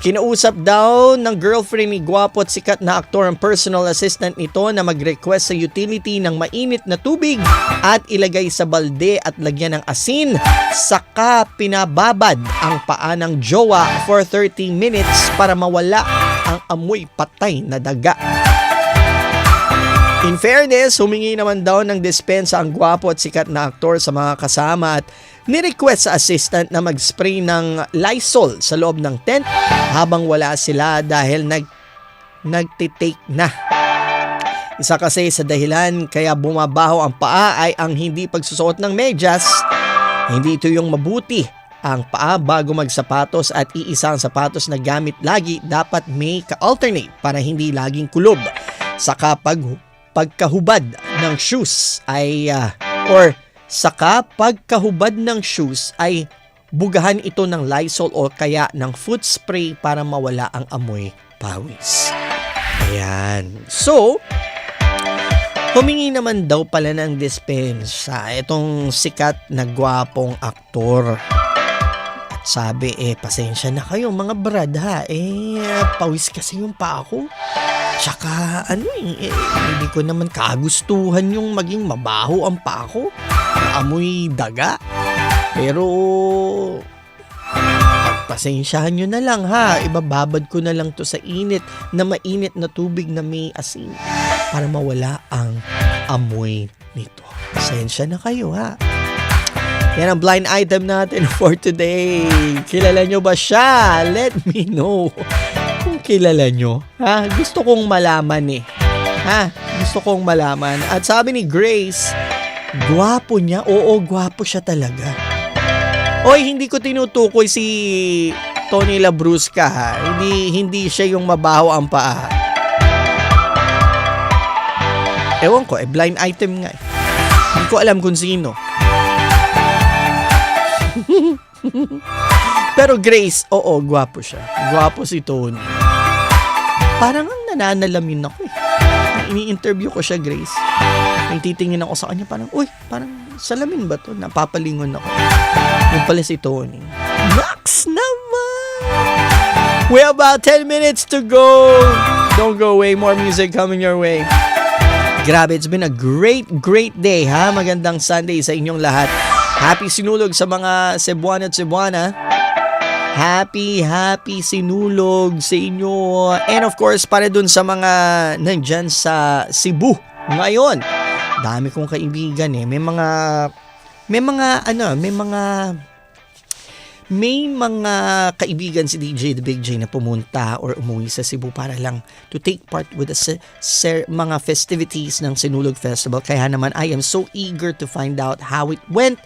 Kinausap daw ng girlfriend ni gwapo at sikat na aktor ang personal assistant nito na mag-request sa utility ng mainit na tubig at ilagay sa balde at lagyan ng asin. Saka pinababad ang paa ng jowa for 30 minutes para mawala ang amoy patay na daga. In fairness, humingi naman daw ng dispensa ang gwapo at sikat na aktor sa mga kasama at ni-request sa assistant na mag-spray ng Lysol sa loob ng tent habang wala sila dahil nagtitake na. Isa kasi sa dahilan kaya bumabaho ang paa ay ang hindi pagsusuot ng medyas. Hindi ito yung mabuti ang paa bago magsapatos at iisa ang sapatos na gamit lagi dapat may ka-alternate para hindi laging kulob. Saka pagkahubad ng shoes ay bugahan ito ng Lysol o kaya ng foot spray para mawala ang amoy pawis. Ayan. So, humingi naman daw pala ng dispensa itong sikat na gwapong aktor. At sabi, pasensya na kayo mga brad ha. Pawis kasi yung pa ako. Tsaka, hindi ko naman kagustuhan yung maging mabaho ang pa ako. Amoy daga. Pero, pasensyahan nyo na lang ha. Ibababad ko na lang to sa mainit na tubig na may asin para mawala ang amoy nito. Pasensya na kayo ha. Yan ang blind item natin for today. Kilala nyo ba siya? Let me know kung kilala nyo. Ha? Gusto kong malaman Gusto kong malaman. At sabi ni Grace, gwapo niya. Oo, gwapo siya talaga. Oy, hindi ko tinutukoy si Tony Labrusca ha. Hindi siya yung mabaho ang paa. Ewan ko, blind item nga. Hindi ko alam kung sino. Pero Grace, oo, gwapo siya. Gwapo si Tony. Parang ang nananalamin ako ini-interview ko siya, Grace. May titingin ako sa kanya, parang salamin ba to? Napapalingon ako. Yung pala si Tony. Max naman! We have about 10 minutes to go. Don't go away. More music coming your way. Grabe, it's been a great day ha. Magandang Sunday sa inyong lahat. Happy sinulog sa mga Cebuana at Cebuana. Happy sinulog sa inyo. And of course, para dun sa mga nandyan sa Cebu ngayon. Dami kong kaibigan May mga kaibigan si DJ The Big J na pumunta or umuwi sa Cebu para lang to take part with the mga festivities ng Sinulog Festival. Kaya naman I am so eager to find out how it went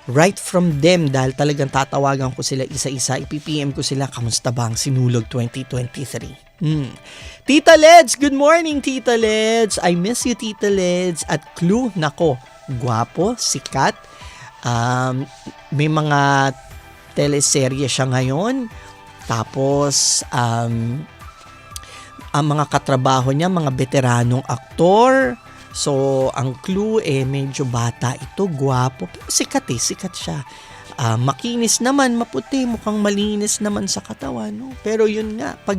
right from them dahil talagang tatawagan ko sila isa-isa. Ipipm ko sila, kamusta ba ang Sinulog 2023? Tita Leds, good morning Tita Leds. I miss you Tita Leds. At clue, nako, gwapo, sikat. May mga teleserye siya ngayon. Tapos, ang mga katrabaho niya, mga veteranong aktor. So, ang clue, medyo bata ito, gwapo. Pero sikat siya. Makinis naman, maputi, mukhang malinis naman sa katawan. No? Pero yun nga, pag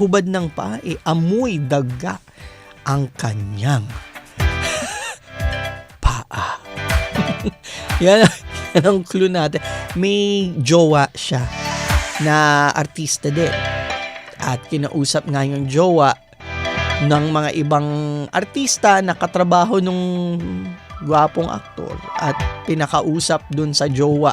hubad ng paa, amoy daga ang kanyang paa. Yan ang clue natin. May jowa siya na artista din. At kinausap nga yung jowa ng mga ibang artista na katrabaho nung gwapong aktor. At pinakausap dun sa jowa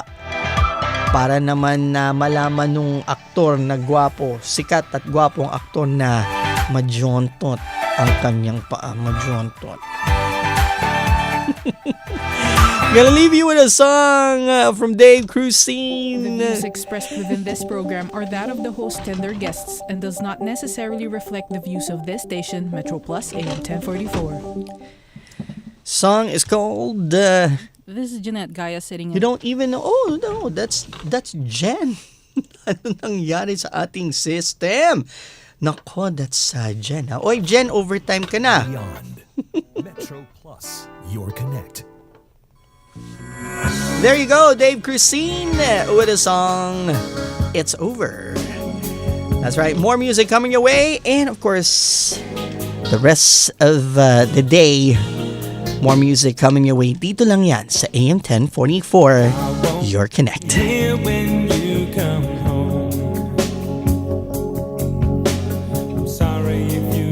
para naman na malaman nung aktor na gwapo, sikat at gwapong aktor na majontot ang kanyang paa. Majontot. Gonna leave you with a song from Dave Cruisine. The views expressed within this program are that of the host and their guests and does not necessarily reflect the views of this station, Metro Plus AM 1044. Song is called This is Jeanette Gaya sitting in. You don't even know. Oh no, that's Jen. Ano nangyari sa ating system? Nako, that's Jen. Oy, Jen, overtime ka na. Beyond Metro Plus, your connect. There you go, Dave Cruisine with a song, It's Over. That's right, more music coming your way. And of course, the rest of the day, more music coming your way. Dito lang yan sa AM 1044, your connect.